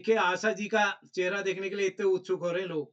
देखिए, आशा जी का चेहरा देखने के लिए इतने उत्सुक हो रहे हैं लोग।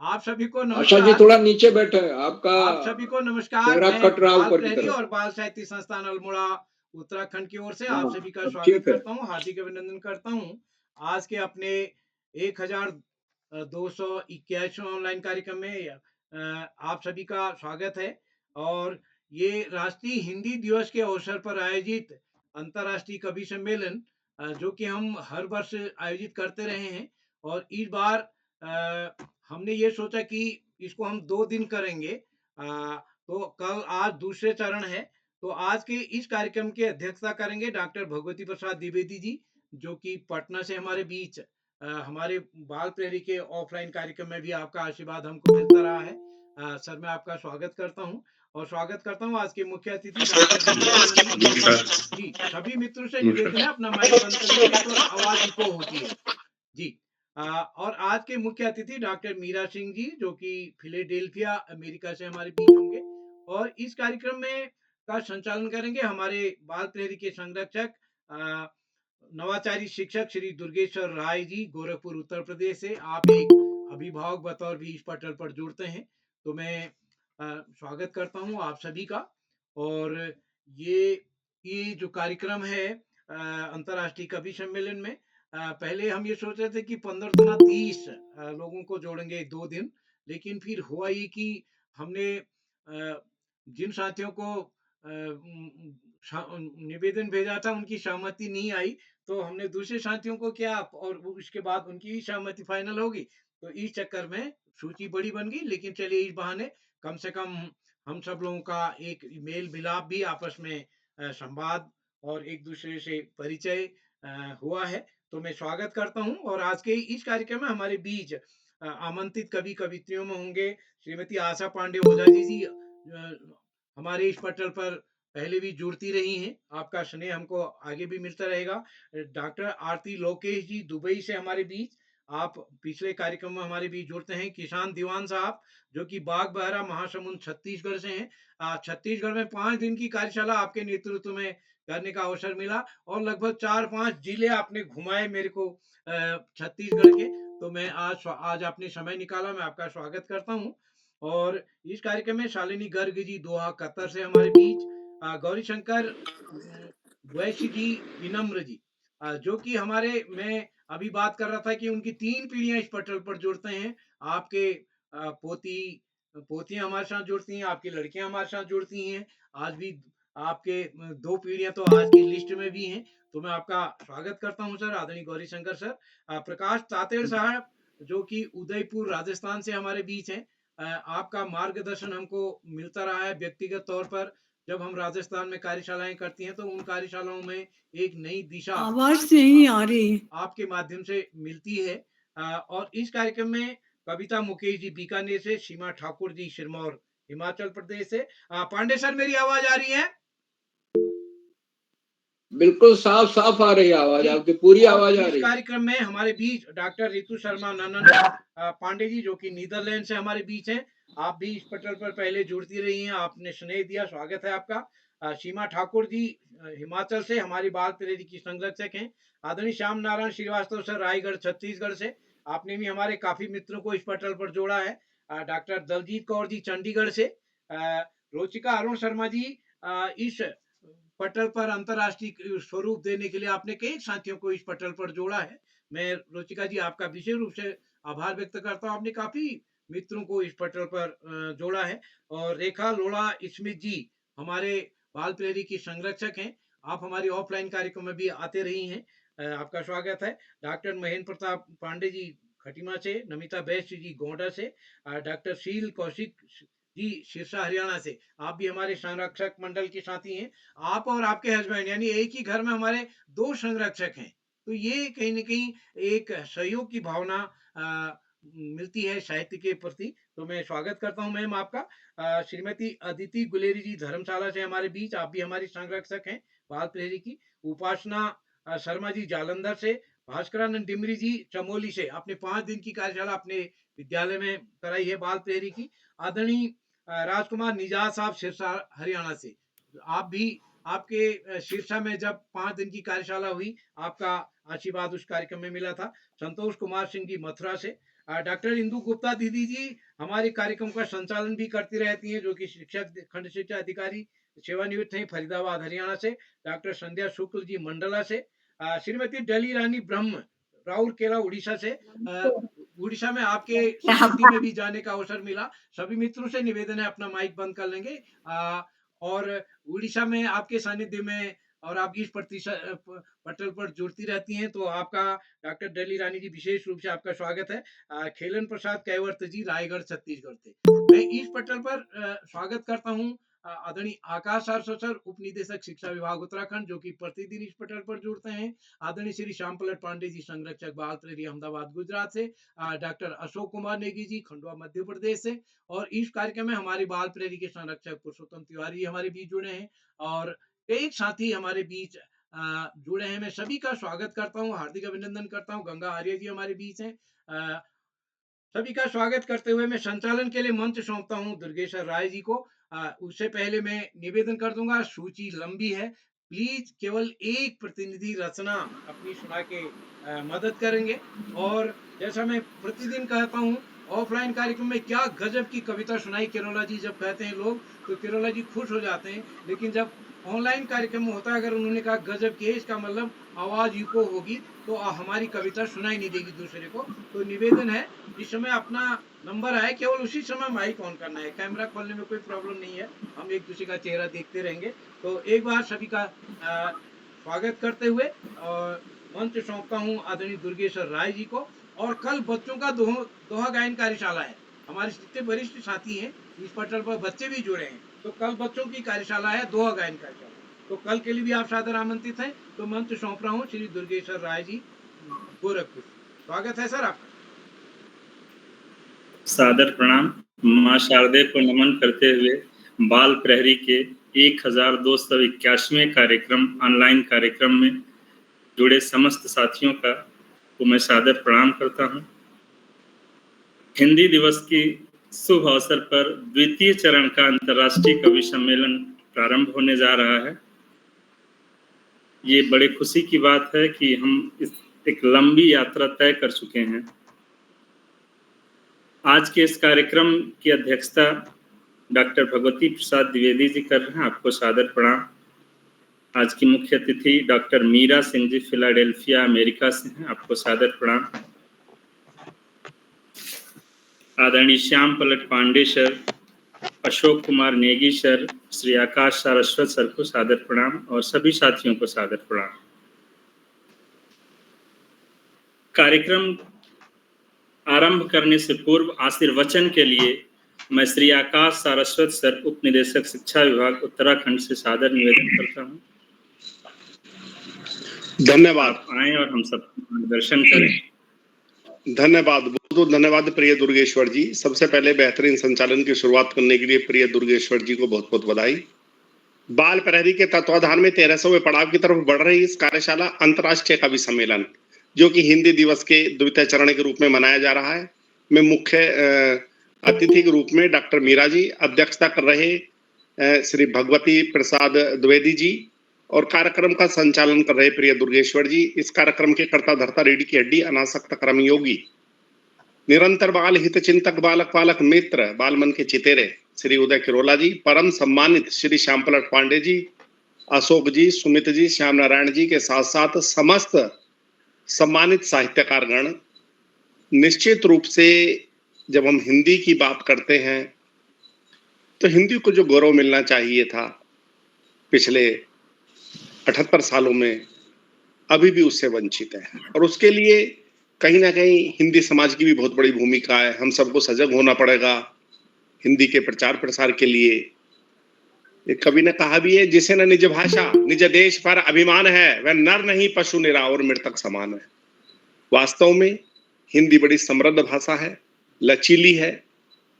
आप सभी को आशा जी नमस्कार। थोड़ा नीचे बैठे हैं, आपका आप सभी को नमस्कार। चेहरा मैं कट रहा बाल ऊपर की प्रहरी तरफ। और बाल साहित्य संस्थान अल्मोड़ा उत्तराखंड की ओर से आप हाँ, सभी का अब स्वागत ठीक है। करता हूँ, हार्दिक अभिनंदन करता हूँ। आज के अपने 1281वां ऑनलाइन कार्यक्रम में आप सभी का स्वागत है। और ये राष्ट्रीय हिंदी दिवस के अवसर पर आयोजित अंतर्राष्ट्रीय कवि सम्मेलन, जो कि हम हर वर्ष आयोजित करते रहे हैं। और इस बार हमने ये सोचा कि इसको हम 2 दिन करेंगे। तो कल आज दूसरे चरण है। तो आज के इस कार्यक्रम की अध्यक्षता करेंगे डॉक्टर भगवती प्रसाद द्विवेदी जी, जो कि पटना से हमारे बीच हमारे बाल प्रहरी के ऑफलाइन कार्यक्रम में भी आपका आशीर्वाद हमको मिलता रहा है। सर, मैं आपका स्वागत करता हूँ और स्वागत करता हूँ आज के मुख्य अतिथि डॉक्टर ऋतु शर्मा जी। नमस्कार। जी, सभी मित्रों से निवेदन है नमस्कार। अपना माइक बंद कर लीजिए, नहीं तो आवाज इको होती है। जी। और आज के मुख्य अतिथि डॉक्टर मीरा सिंह जी, जो कि फिलाडेल्फिया अमेरिका से हमारे बीच होंगे। और इस कार्यक्रम में का संचालन करेंगे हमारे बाल प्रहरी के संरक्षक, अ, नवाचारी शिक्षक श्री दुर्गेश्वर राय जी, गोरखपुर उत्तर प्रदेश से। आप एक अभिभावक बतौर भी इस पटल पर जुड़ते हैं, तो मैं स्वागत करता हूं आप सभी का। और ये ये जो कार्यक्रम है अंतर्राष्ट्रीय कवि सम्मेलन में, पहले हम ये सोच रहे थे कि 15 दुना 30 लोगों को जोड़ेंगे 2 दिन। लेकिन फिर हुआ ये कि हमने जिन साथियों को निवेदन भेजा था उनकी सहमति नहीं आई। तो हमने दूसरे साथियों को किया और उसके बाद उनकी ही सहमति फाइनल होगी। तो इस चक्कर में सूची बड़ी बन गई। लेकिन चलिए, इस बहाने कम से कम हम सब लोगों का एक मेल मिलाप भी आपस में, संवाद और एक दूसरे से परिचय हुआ है। तो मैं स्वागत करता हूं। और आज के इस कार्यक्रम में हमारे बीच आमंत्रित कवि कवित्रियों में होंगे श्रीमती आशा पांडे ओझा जी। हमारे इस पटल पर पहले भी जुड़ती रही हैं। आपका स्नेह हमको आगे भी मिलता रहेगा। डॉक्टर आरती लोकेश जी दुबई से हमारे बीच, आप पिछले कार्यक्रम में हमारे बीच जुड़ते हैं। किसान दीवान साहब, जो कि बाग बहरा महासमुंद छत्तीसगढ़ से हैं। छत्तीसगढ़ में 5 दिन की कार्यशाला आपके नेतृत्व में करने का अवसर मिला और लगभग 4-5 जिले आपने घुमाए मेरे को छत्तीसगढ़ के। तो मैं आज आपने समय निकाला, मैं आपका स्वागत करता हूँ। और इस कार्यक्रम में शालिनी गर्ग जी दोहा कतर से हमारे बीच, गौरी शंकर वैश्य जी, विनम्र जी, जो कि हमारे, मैं अभी बात कर रहा था कि उनकी 3 पीढ़ियां इस पटल पर जुड़ते हैं। आपके पोती पोतियां हमारे साथ जुड़ती हैं, आपकी लड़कियां हमारे साथ जुड़ती हैं। आज भी आपके 2 पीढ़ियां तो आज की लिस्ट में भी हैं। तो मैं आपका स्वागत करता हूं सर, आदरणीय गौरी शंकर सर। प्रकाश तातेड़ साहब, जो कि उदयपुर राजस्थान से हमारे बीच हैं। आपका मार्गदर्शन हमको मिलता रहा है व्यक्तिगत तौर पर। जब हम राजस्थान में कार्यशालाएं करती हैं तो उन कार्यशालाओं में एक नई दिशा आवाज नहीं आ रही। आपके माध्यम से मिलती है। और इस कार्यक्रम में कविता मुकेश जी बीकानेर से, सीमा ठाकुर जी सिरमौर हिमाचल प्रदेश से। पांडे सर, मेरी आवाज आ रही है? बिल्कुल साफ-साफ आ रही है आवाज़, जी। आपकी पूरी और आवाज़ आ इस रही है। कार्यक्रम में हमारे बीच डॉक्टर रितु शर्मा ननन पांडे जी, जो कि नीदरलैंड से हमारे बीच हैं। आप भी इस पटल पर पहले जुड़ती रही हैं, आपने स्नेह दिया, स्वागत है आपका। सीमा ठाकुर जी हिमाचल से हमारी बाल प्रेरी की संरक्षक हैं। आदरणीय श्याम नारायण श्रीवास्तव सर रायगढ़ छत्तीसगढ़ से, आपने भी हमारे काफी मित्रों को इस पटल पर जोड़ा है। डॉक्टर दलजीत कौर जी चंडीगढ़ से, रोचिका अरुण शर्मा जी इस पटल पर अंतर्राष्ट्रीय स्वरूप देने के लिए आपने कई साथियों को इस पटल पर जोड़ा है। मैं रुचिका जी आपका विशेष रूप से आभार व्यक्त करता हूँ, आपने काफी मित्रों को इस पटल पर जोड़ा है। और रेखा लोड़ा स्मिथ जी हमारे बाल प्रहरी की संरक्षक हैं। आप हमारी ऑफलाइन कार्यक्रम में भी आते रही हैं। आपका स्वागत है। डॉक्टर महेंद्र प्रताप पांडे जी खटीमा से, नमिता बैस जी गोंडा से, डॉक्टर शील कौशिक जी सिरसा हरियाणा से, आप भी हमारे संरक्षक मंडल के साथी हैं। आप और आपके हस्बैंड, यानी एक ही घर में हमारे 2 संरक्षक हैं। तो ये कहीं न कहीं एक सहयोग की भावना मिलती है साहित्य के प्रति। तो मैं स्वागत करता हूँ मैम आपका। श्रीमती अदिति गुलेरी जी धर्मशाला से हमारे बीच, आप भी हमारी संरक्षक हैं बाल प्रहरी की। उपासना शर्मा जी जालंधर से, भास्करानंद डिमरी जी चमोली से, आपने 5 दिन की कार्यशाला अपने विद्यालय में कराई है बाल प्रहरी की। आदरणीय राजकुमार निजात साहब सिरसा हरियाणा से, आप भी आपके सिरसा में जब 5 दिन की कार्यशाला हुई, आपका आशीर्वाद उस कार्यक्रम में मिला था। संतोष कुमार सिंह जी मथुरा से, डॉक्टर इंदु गुप्ता दीदी जी हमारे कार्यक्रम का संचालन भी करती रहती हैं, जो कि शिक्षक खंड शिक्षा अधिकारी सेवानिवृत्त हैं फरीदाबाद हरियाणा से। डॉक्टर संध्या शुक्ल जी मंडला से, श्रीमती डली रानी ब्रह्म राउरकेला उड़ीसा से। उड़ीसा में आपके सानिध्य में भी जाने का अवसर मिला। सभी मित्रों से निवेदन है अपना माइक बंद कर लेंगे। और उड़ीसा में आपके सानिध्य में और आपकी इस पटल पर जुड़ती रहती हैं, तो आपका डॉक्टर डली रानी जी विशेष रूप से आपका स्वागत है। खेलन प्रसाद कैवर्त जी रायगढ़ छत्तीसगढ़ से। मैं इस पटल पर स्वागत करता हूँ आदरणीय आकाश आर सर, उप निदेशक शिक्षा विभाग उत्तराखंड, जो कि प्रतिदिन इस पटल पर जुड़ते हैं। आदरणीय श्री श्याम पलट पांडे जी संरक्षक बाल प्रेरी अहमदाबाद गुजरात से। डॉक्टर अशोक कुमार नेगी जी खंडवा मध्य प्रदेश से। और इस कार्यक्रम में हमारे बाल प्रेरी के संरक्षक पुरुषोत्तम तिवारी हमारे बीच जुड़े हैं, और कई साथी हमारे बीच जुड़े हैं। मैं सभी का स्वागत करता हूँ, हार्दिक अभिनंदन करता हूँ। गंगा आर्य जी हमारे बीच हैं। सभी का स्वागत करते हुए मैं संचालन के लिए मंच सौंपता हूँ दुर्गेश्वर राय जी को। उससे पहले मैं निवेदन कर दूंगा, सूची लंबी है, प्लीज केवल एक प्रतिनिधि रचना अपनी सुना के मदद करेंगे। और जैसा मैं प्रतिदिन कहता हूँ, ऑफलाइन कार्यक्रम में क्या गजब की कविता सुनाई केरोला जी जब कहते हैं लोग, तो केरोला जी खुश हो जाते हैं। लेकिन जब ऑनलाइन कार्यक्रम होता है, अगर उन्होंने कहा गजब की, इसका मतलब आवाज इको होगी, तो हमारी कविता सुनाई नहीं देगी दूसरे को। तो निवेदन है, जिस समय अपना नंबर आए केवल उसी समय माइक ऑन करना है, कैमरा खोलने में कोई प्रॉब्लम नहीं है, हम एक दूसरे का चेहरा देखते रहेंगे। तो एक बार सभी का स्वागत करते हुए मंच सौंपता हूँ आदरणीय दुर्गेश्वर राय जी को। और कल बच्चों का दोहा गायन कार्यशाला है, हमारे जितने वरिष्ठ साथी हैं इस पटल पर बच्चे भी जुड़े हैं, तो कल बच्चों की कार्यशाला है, दोहा गायन कार्यशाला। तो कल के लिए भी आप सादर आमंत्रित हैं। तो मंच सौंप रहा हूँ श्री दुर्गेश्वर राय जी, गोरखपुर। स्वागत है सर आपका। सादर प्रणाम। मां शारदे को नमन करते हुए बाल प्रहरी के 1281वें कार्यक्रम ऑनलाइन कार्यक्रम में जुड़े समस्त साथियों को मैं सादर प्रणाम करता हूं। हिंदी दिवस की शुभ अवसर पर द्वितीय चरण का अंतर्राष्ट्रीय कवि सम्मेलन प्रारंभ होने जा रहा है। ये बड़े खुशी की बात है कि हम एक लंबी यात्रा तय कर चुके हैं। आज के इस कार्यक्रम की अध्यक्षता डॉक्टर भगवती प्रसाद द्विवेदी जी कर रहे हैं, आपको सादर प्रणाम। आज की मुख्य अतिथि doctor Meera Singh ji Philadelphia America से हैं, आपको सादर प्रणाम। आदरणीय श्याम पलट Pandey sir, Ashok Kumar Negi sir, Shri Akash Saraswat sir को सादर प्रणाम, और सभी साथियों को सादर प्रणाम। कार्यक्रम आरंभ करने से पूर्व आशीर्वचन के लिए मैं श्री आकाश सारस्वत सर, उप निदेशक शिक्षा विभाग उत्तराखंड से सादर निवेदन करता हूं। धन्यवाद। आए और हम सब मार्गदर्शन करें। धन्यवाद, बहुत बहुत धन्यवाद प्रिय दुर्गेश्वर जी। सबसे पहले बेहतरीन संचालन की शुरुआत करने के लिए प्रिय दुर्गेश्वर जी को बहुत बहुत बधाई। बाल प्रहरी के तत्वाधान में 1300वें पड़ाव की तरफ बढ़ रही इस कार्यशाला अंतर्राष्ट्रीय कवि सम्मेलन, जो कि हिंदी दिवस के द्वितीय चरण के रूप में मनाया जा रहा है, मैं मुख्य अतिथि के रूप में डॉक्टर मीरा जी, अध्यक्षता कर रहे श्री भगवती प्रसाद द्विवेदी जी, और कार्यक्रम का संचालन कर रहे प्रिय दुर्गेश्वर जी। इस कार्यक्रम के कर्ता धर्ता रीढ़ की हड्डी अनासक्त कर्मयोगी निरंतर बाल हित चिंतक बालक पालक मित्र बाल मन के चितेरे श्री उदय किरोला जी, परम सम्मानित श्री श्याम पलट पांडे जी, अशोक जी, सुमित जी, श्याम नारायण जी के साथ साथ समस्त सम्मानित साहित्यकार गण। निश्चित रूप से जब हम हिंदी की बात करते हैं तो हिंदी को जो गौरव मिलना चाहिए था पिछले 78 सालों में, अभी भी उससे वंचित है, और उसके लिए कहीं ना कहीं हिंदी समाज की भी बहुत बड़ी भूमिका है। हम सबको सजग होना पड़ेगा हिंदी के प्रचार प्रसार के लिए। एक कवि ने कहा भी है, जिसे न निज भाषा निज देश पर अभिमान है, वह नर नहीं पशु निरावर मृतक समान है। वास्तव में हिंदी बड़ी समृद्ध भाषा है, लचीली है,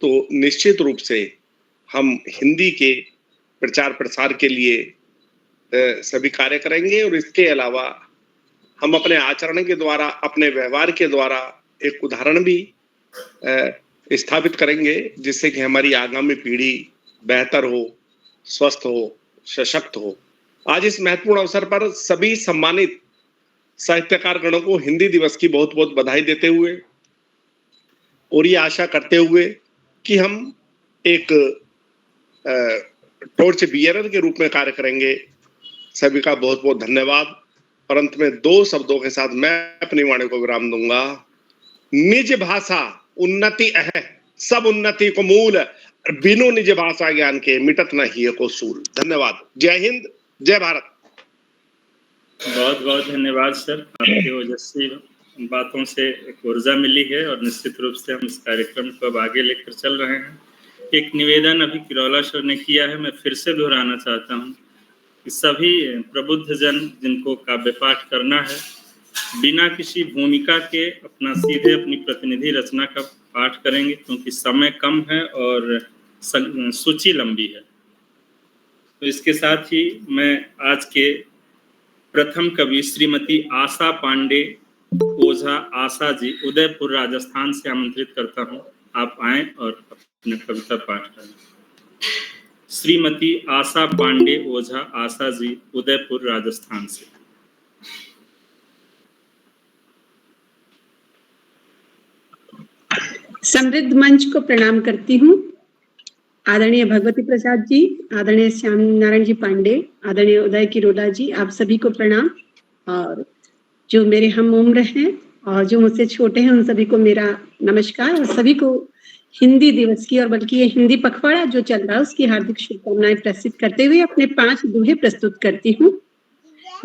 तो निश्चित रूप से हम हिंदी के प्रचार प्रसार के लिए सभी कार्य करेंगे। और इसके अलावा हम अपने आचरण के द्वारा, अपने व्यवहार के द्वारा एक उदाहरण भी स्थापित करेंगे, जिससे कि हमारी आगामी पीढ़ी बेहतर हो, स्वस्थ हो, सशक्त हो, आज इस महत्वपूर्ण अवसर पर सभी सम्मानित साहित्यकार गणों को हिंदी दिवस की बहुत बहुत बधाई देते हुए और ये आशा करते हुए कि हम एक टॉर्च बियरर के रूप में कार्य करेंगे। सभी का बहुत बहुत धन्यवाद। और अंत में 2 शब्दों के साथ मैं अपनी वाणी को विराम दूंगा। निज भाषा उन्नति है, सब उन्नति को मूल, बिनु निज भाषा ज्ञान के मिटत न ही को सूल। धन्यवाद। जय हिंद, जय भारत। बहुत बहुत धन्यवाद सर, आपके ओजस्वी बातों से एक ऊर्जा मिली है और निश्चित रूप से हम इस कार्यक्रम को अब आगे लेकर चल रहे हैं। एक निवेदन अभी किरौला सर ने किया है, मैं फिर से दोहराना चाहता हूँ कि सभी प्रबुद्ध जन जिनको काव्य पाठ करना है, बिना किसी भूमिका के अपना सीधे अपनी प्रतिनिधि रचना का पाठ करेंगे, क्योंकि समय कम है और सूची लंबी है। तो इसके साथ ही मैं आज के प्रथम कवि श्रीमती आशा पांडे ओझा आशा जी, उदयपुर राजस्थान से आमंत्रित करता हूं, आप आएं और अपने कविता पाठ करें। श्रीमती आशा पांडे ओझा आशा जी, उदयपुर राजस्थान से। समृद्ध मंच को प्रणाम करती हूँ। आदरणीय भगवती प्रसाद जी, आदरणीय श्याम नारायण जी पांडे, आदरणीय उदय किरोला जी, आप सभी को प्रणाम। और जो मेरे हम उम्र हैं और जो मुझसे छोटे हैं उन सभी को मेरा नमस्कार, और सभी को हिंदी दिवस की और बल्कि ये हिंदी पखवाड़ा जो चल रहा है उसकी हार्दिक शुभकामनाएं प्रस्तुत करते हुए अपने 5 दोहे प्रस्तुत करती हूँ।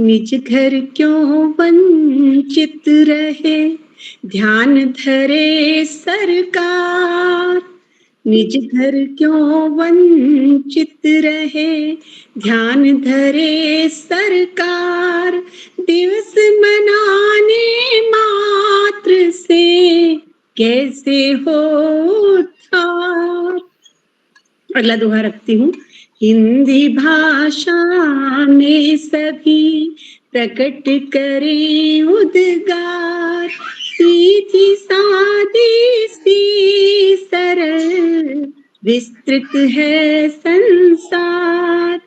निज घर क्यों वंचित रहे, ध्यान धरे सरकार। निज घर क्यों वंचित रहे, ध्यान धरे सरकार। दिवस मनाने मात्र से कैसे हो उद्धार। अगला दोहा रखती हूँ। हिंदी भाषा में सभी प्रकट करें उद्गार। सीधी सादी सी सरल विस्तृत है संसार।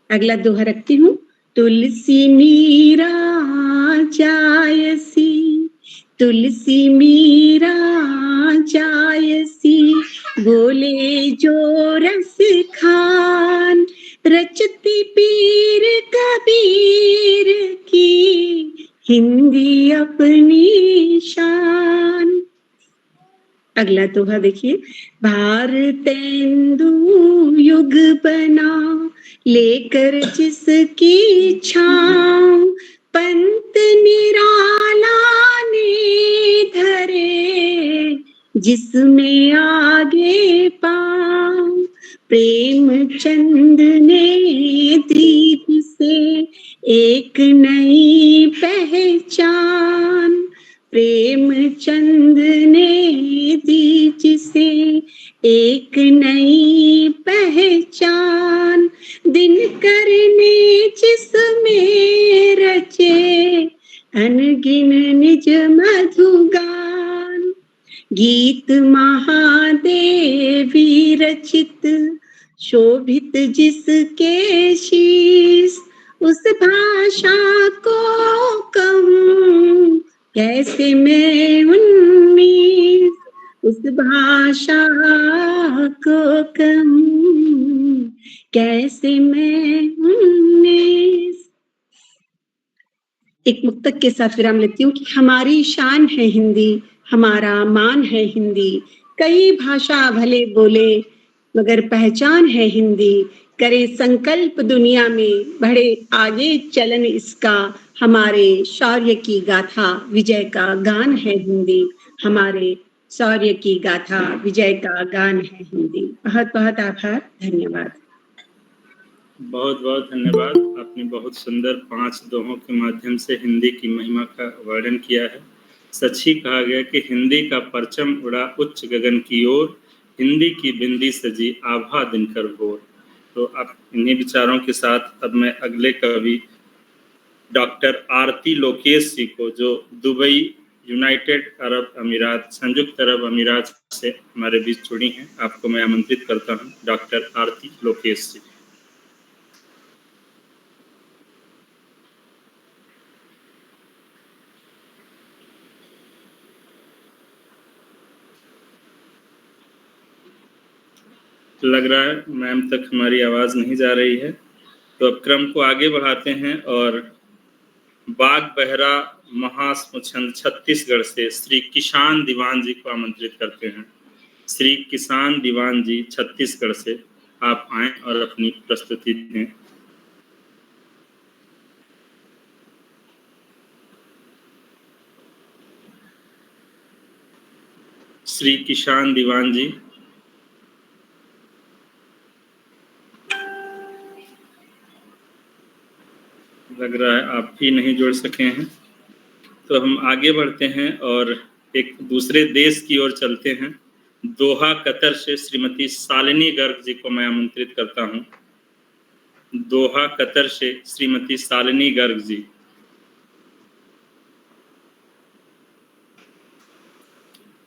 अगला दोहा रखती हूँ। तुलसी मीरा जायसी, तुलसी मीरा जायसी, बोले जो रस खान। रचती पीर कबीर की हिंदी अपनी शान। अगला दोहा देखिए। भारतेंदु युग बना लेकर जिसकी छांव। पंत निराला ने धरे जिसमें आगे पांव। प्रेमचंद ने दीप से एक नई पहचान। प्रेमचंद ने दी जिसे एक नई पहचान। दिनकर ने जिसमें रचे अनगिन निज मधुगान। गीत महादेवी रचित शोभित जिसके शीस। उस भाषा को कहूँ कैसे मैं 19, उस भाषा को कहूँ कैसे मैं 19। एक मुक्तक के साथ विराम लेती हूँ कि हमारी शान है हिंदी, हमारा मान है हिंदी। कई भाषा भले बोले मगर पहचान है हिंदी। करे संकल्प दुनिया में बढ़े आगे चलन इसका। हमारे शौर्य की गाथा विजय का गान है हिंदी। हमारे शौर्य की गाथा विजय का गान है हिंदी। बहुत बहुत आभार, धन्यवाद। बहुत बहुत धन्यवाद। आपने बहुत सुंदर 5 दोहों के माध्यम से हिंदी की महिमा का वर्णन किया है। सच ही कहा गया कि हिंदी का परचम उड़ा उच्च गगन की ओर। हिंदी की बिंदी सजी आभा दिनकर भोर। तो आप इन्हीं विचारों के साथ अब मैं अगले कवि डॉक्टर आरती लोकेश जी को, जो दुबई, यूनाइटेड अरब अमीरात, संयुक्त अरब अमीरात से हमारे बीच जुड़ी हैं, आपको मैं आमंत्रित करता हूं। डॉक्टर आरती लोकेश जी। लग रहा है मैम तक हमारी आवाज़ नहीं जा रही है, तो अब क्रम को आगे बढ़ाते हैं और बाग बहरा महासमुचंद छत्तीसगढ़ से श्री किसान दीवान जी को आमंत्रित करते हैं। श्री किसान दीवान जी छत्तीसगढ़ से आप आएं और अपनी प्रस्तुति दें। श्री किसान दीवान जी, लग रहा है आप भी नहीं जुड़ सके हैं, तो हम आगे बढ़ते हैं और एक दूसरे देश की ओर चलते हैं। दोहा कतर से श्रीमती शालिनी गर्ग जी को मैं आमंत्रित करता हूं। दोहा कतर से श्रीमती शालिनी गर्ग जी।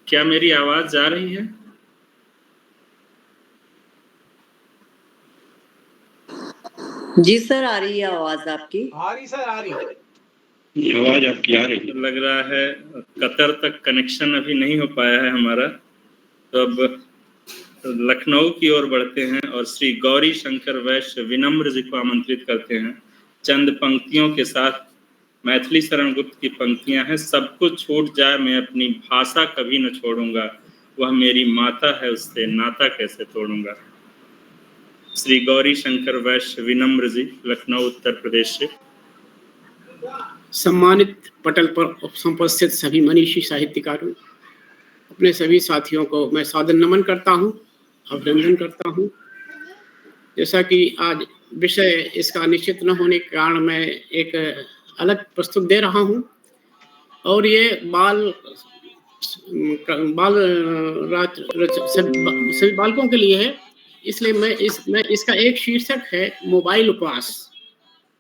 क्या मेरी आवाज जा रही है? जी सर, आ रही है आवाज आपकी। आ रही सर, आ रही आवाज आपकी आ रही है। लग रहा है कतर तक कनेक्शन अभी नहीं हो पाया है हमारा, तो अब लखनऊ की ओर बढ़ते हैं और श्री गौरी शंकर वैश्य विनम्र जी को आमंत्रित करते हैं। चंद पंक्तियों के साथ मैथिली शरण गुप्त की पंक्तियां हैं। सब कुछ छूट जाए मैं अपनी भाषा कभी न छोड़ूंगा, वह मेरी माता है उससे नाता कैसे तोड़ूंगा। श्री गौरी शंकर वैश्य विनम्र जी, लखनऊ उत्तर प्रदेश से। सम्मानित पटल पर उपस्थित सभी मनीषी साहित्यकारों, अपने सभी साथियों को मैं सादर नमन करता हूं, अभिनंदन करता हूं। जैसा कि आज विषय इसका निश्चित न होने के कारण मैं एक अलग प्रस्तुत दे रहा हूं, और ये सभी बालकों के लिए है, इसलिए मैं इसका एक शीर्षक है मोबाइल उपवास।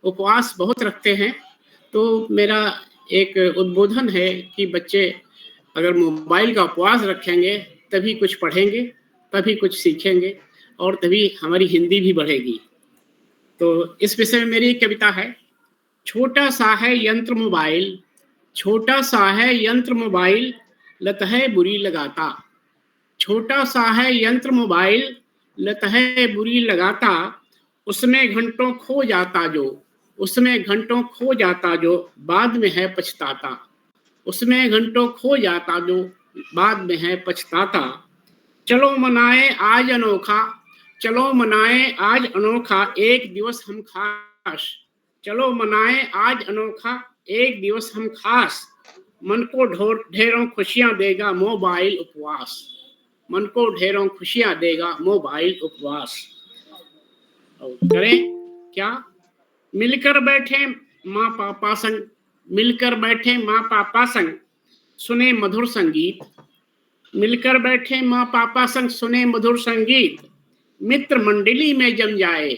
उपवास बहुत रखते हैं, तो मेरा एक उद्बोधन है कि बच्चे अगर मोबाइल का उपवास रखेंगे तभी कुछ पढ़ेंगे, तभी कुछ सीखेंगे और तभी हमारी हिंदी भी बढ़ेगी। तो इस विषय में मेरी एक कविता है। छोटा सा है यंत्र मोबाइल, छोटा सा है यंत्र मोबाइल, लत है बुरी लगाता। छोटा सा है यंत्र मोबाइल, लत है बुरी लगाता। उसमें घंटों खो जाता जो, उसमें घंटों खो जाता जो, बाद में है पछताता। उसमें घंटों खो जाता जो, बाद में है पछताता। चलो मनाए आज अनोखा, चलो मनाए आज अनोखा, एक दिवस हम खास। चलो मनाए आज अनोखा, एक दिवस हम खास। मन को ढेरों खुशियां देगा मोबाइल उपवास। मन को ढेरों खुशियां देगा मोबाइल उपवास। और करें क्या? मिलकर बैठे माँ पापा संग, मिलकर बैठे माँ पापा संग, सुने मधुर संगीत। मिलकर बैठे माँ पापा संग, सुने मधुर संगीत। मित्र मंडली में जम जाए,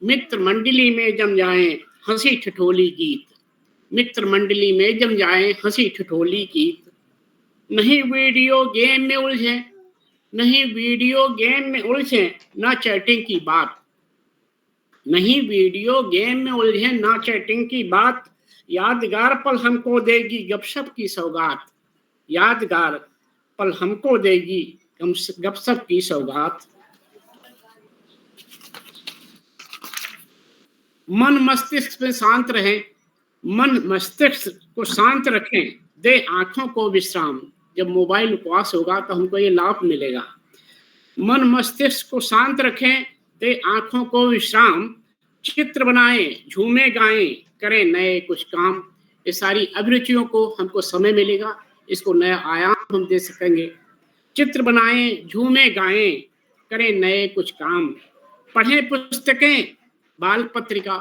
मित्र मंडली में जम जाए, हंसी ठिठोली गीत। मित्र मंडली में जम जाए, हंसी ठिठोली गीत। नहीं वीडियो गेम में उलझे, नहीं वीडियो गेम में उलझे, ना चैटिंग की बात। नहीं वीडियो गेम में उलझे, ना चैटिंग की बात। यादगार पल हमको देगी गपशप की सौगात। यादगार पल हमको देगी गपशप की सौगात। मन मस्तिष्क में शांत रहे, मन मस्तिष्क को शांत रखें, दे आंखों को विश्राम। जब मोबाइल उपवास होगा तो हमको ये लाभ मिलेगा। मन मस्तिष्क को शांत रखें, दे आंखों को विश्राम। चित्र बनाएं, झूमे गाएं, करें नए कुछ काम। ये सारी अभिरुचियों को हमको समय मिलेगा, इसको नया आयाम हम दे सकेंगे। चित्र बनाएं, झूमे गाएं, करें नए कुछ काम। पढ़ें पुस्तकें बाल पत्रिका,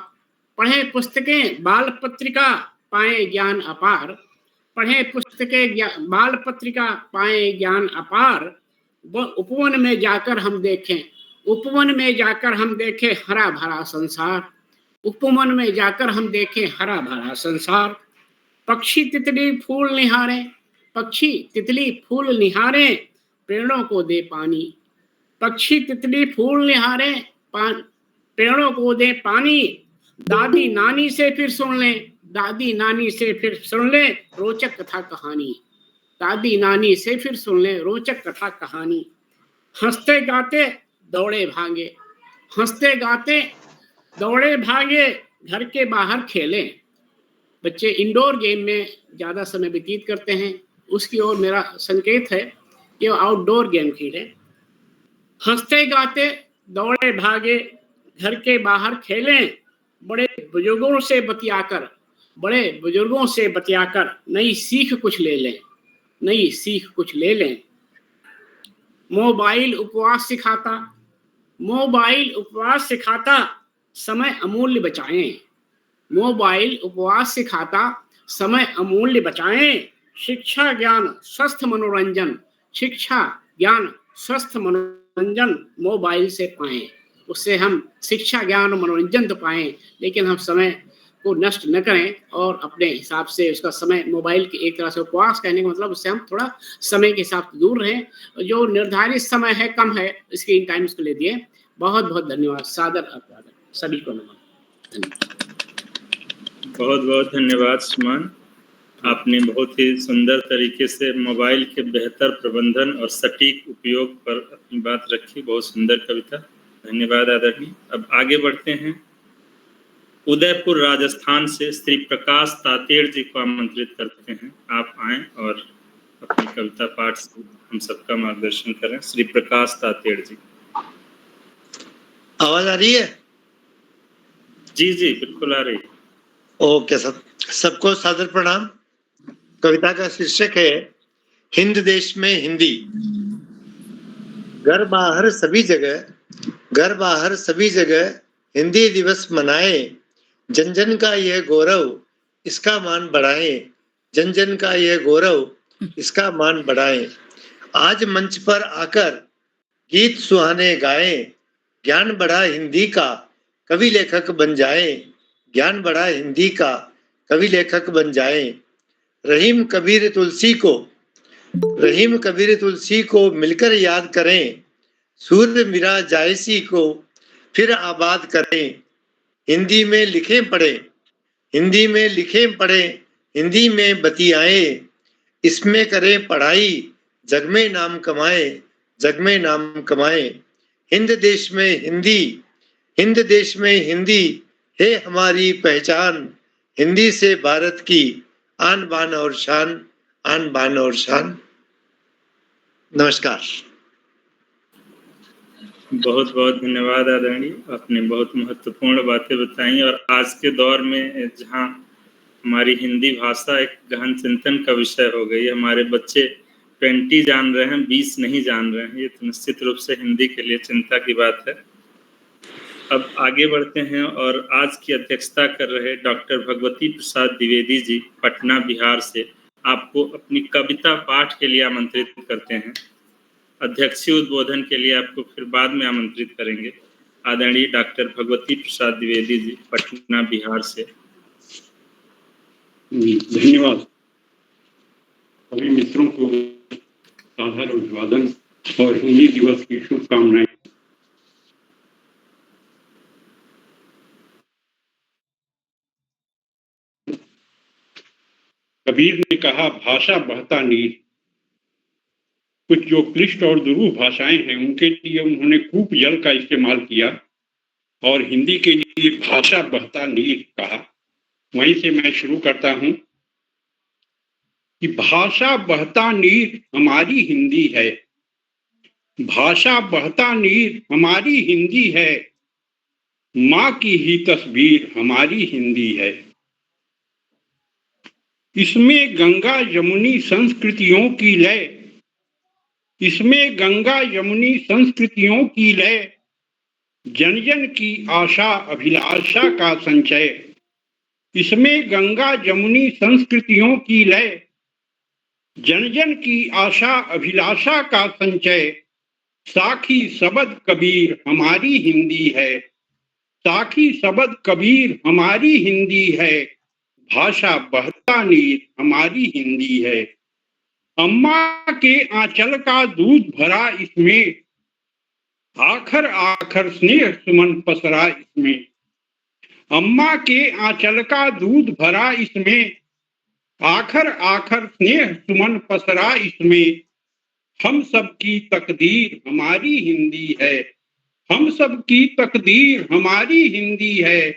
पढ़ें पुस्तकें बाल पत्रिका, पाएं ज्ञान अपार। पढ़ें पुस्तकें बाल पत्रिका, पाएं ज्ञान अपार। उपवन में जाकर हम देखें, उपवन में जाकर हम देखें हरा भरा संसार। उपवन में जाकर हम देखें हरा भरा संसार। पक्षी तितली फूल निहारे, पक्षी तितली फूल निहारे, पेड़ों को दे पानी। पक्षी तितली फूल निहारे, पेड़ों को दे पानी। दादी नानी से फिर सुन ले, दादी नानी से फिर सुन ले रोचक कथा कहानी। दादी नानी से फिर सुन ले रोचक कथा कहानी। हंसते गाते दौड़े भागे, हंसते गाते दौड़े भागे, घर के बाहर खेलें। बच्चे इंडोर गेम में ज़्यादा समय व्यतीत करते हैं, उसकी ओर मेरा संकेत है कि वो आउटडोर गेम खेलें। हंसते गाते दौड़े भागे, घर के बाहर खेलें, बड़े बुजुर्गों से बतियाकर नई सीख कुछ ले लें। मोबाइल उपवास सिखाता, समय अमूल्य बचाएं। शिक्षा ज्ञान स्वस्थ मनोरंजन मोबाइल से पाएं। उससे हम शिक्षा ज्ञान और मनोरंजन तो पाएं, लेकिन हम समय को नष्ट न करें और अपने हिसाब से उसका समय, मोबाइल के एक तरह से उपवास कहने का मतलब उससे हम थोड़ा समय के हिसाब से दूर रहें। जो निर्धारित समय है, कम है, स्क्रीन टाइम उसको ले दिए। बहुत बहुत धन्यवाद। सादर अभिवादन, सभी को नमन। बहुत बहुत धन्यवाद श्रीमान। आपने बहुत ही सुंदर तरीके से मोबाइल के बेहतर प्रबंधन और सटीक उपयोग पर अपनी बात रखी। बहुत सुंदर कविता, धन्यवाद आदरणीय। अब आगे बढ़ते हैं। उदयपुर राजस्थान से श्री प्रकाश तातेड़ जी को आमंत्रित करते हैं। आप आएं और अपनी कविता पाठ से हम सबका मार्गदर्शन करें। श्री प्रकाश तातेड़ जी। आवाज आ रही है? जी जी बिल्कुल आ रही है। ओके, सबको सादर प्रणाम। कविता का शीर्षक है हिंद देश में हिंदी। घर बाहर सभी जगह हिंदी दिवस मनाए। जन जन का यह गौरव इसका मान बढ़ाएं। आज मंच पर आकर गीत सुहाने गाएं। ज्ञान बढ़ा हिंदी का कवि लेखक बन जाएं। रहीम कबीर तुलसी को मिलकर याद करें। सूर्य मीरा जायसी को फिर आबाद करें। हिंदी में लिखें पढ़ें, हिंदी में बतियाएं। इसमें करें पढ़ाई, जग में नाम कमाएं। हिंद देश में हिंदी है हमारी पहचान। हिंदी से भारत की आन बान और शान। नमस्कार। बहुत बहुत धन्यवाद आदरणीय। आपने बहुत महत्वपूर्ण बातें बताई और आज के दौर में जहां हमारी हिंदी भाषा एक गहन चिंतन का विषय हो गई, हमारे बच्चे 20 जान रहे हैं, 20 नहीं जान रहे हैं, ये तो निश्चित रूप से हिंदी के लिए चिंता की बात है। अब आगे बढ़ते हैं और आज की अध्यक्षता कर रहे डॉक्टर भगवती प्रसाद द्विवेदी जी पटना बिहार से आपको अपनी कविता पाठ के लिए आमंत्रित करते हैं। अध्यक्षीय उद्बोधन के लिए आपको फिर बाद में आमंत्रित करेंगे। आदरणीय डॉक्टर भगवती प्रसाद द्विवेदी जी पटना बिहार से। धन्यवाद। सभी मित्रों को सादर अभिवादन और हिंदी दिवस की शुभकामनाएं। कबीर ने कहा भाषा बहता नीर। कुछ जो क्लिष्ट और दुरूह भाषाएं हैं उनके लिए उन्होंने कूप जल का इस्तेमाल किया और हिंदी के लिए भाषा बहता नीर कहा। वहीं से मैं शुरू करता हूं कि भाषा बहता नीर हमारी हिंदी है। भाषा बहता नीर हमारी हिंदी है। माँ की ही तस्वीर हमारी हिंदी है। इसमें गंगा यमुनी संस्कृतियों की लय, जन जन की आशा अभिलाषा का संचय। इसमें गंगा यमुनी संस्कृतियों की लय, जन जन की आशा अभिलाषा का संचय। साखी सबद कबीर हमारी हिंदी है। साखी सबद कबीर हमारी हिंदी है। भाषा बहता नीर हमारी हिंदी है। अम्मा के आंचल का दूध भरा इसमें, आखर आखर स्नेह सुमन पसरा इसमें। अम्मा के आंचल का दूध भरा इसमें, आखर आखर स्नेह सुमन पसरा इसमें। हम सब की तकदीर हमारी हिंदी है। हम सब की तकदीर हमारी हिंदी है,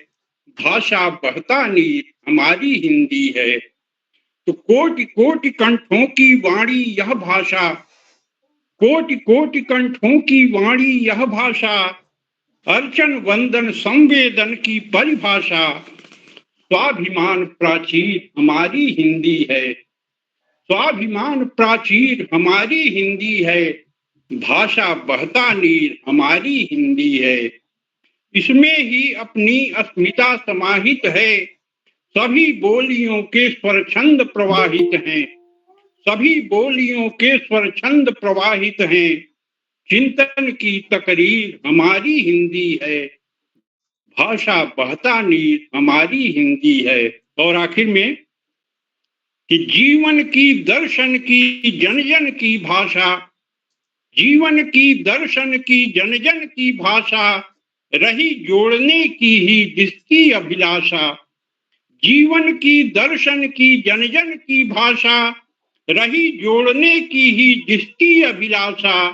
भाषा बहता नीर हमारी हिंदी है। तो कोटि कोटि कंठों की वाणी यह भाषा, कोटि कोटि कंठों की वाणी यह भाषा, अर्चन वंदन संवेदन की परिभाषा। स्वाभिमान प्राचीर हमारी हिंदी है, स्वाभिमान प्राचीर हमारी हिंदी है, भाषा बहता नीर हमारी हिंदी है। इसमें ही अपनी अस्मिता समाहित है, सभी बोलियों के स्वर छंद प्रवाहित हैं, सभी बोलियों के स्वर छंद प्रवाहित हैं। चिंतन की तकरीर हमारी हिंदी है, भाषा बहता नीर हमारी हिंदी है। और आखिर में कि जीवन की दर्शन की जन जन की भाषा, जीवन की दर्शन की जन जन की भाषा, रही जोड़ने की ही जिसकी अभिलाषा। जीवन की दर्शन की जन जन की भाषा, रही जोड़ने की ही जिसकी अभिलाषा।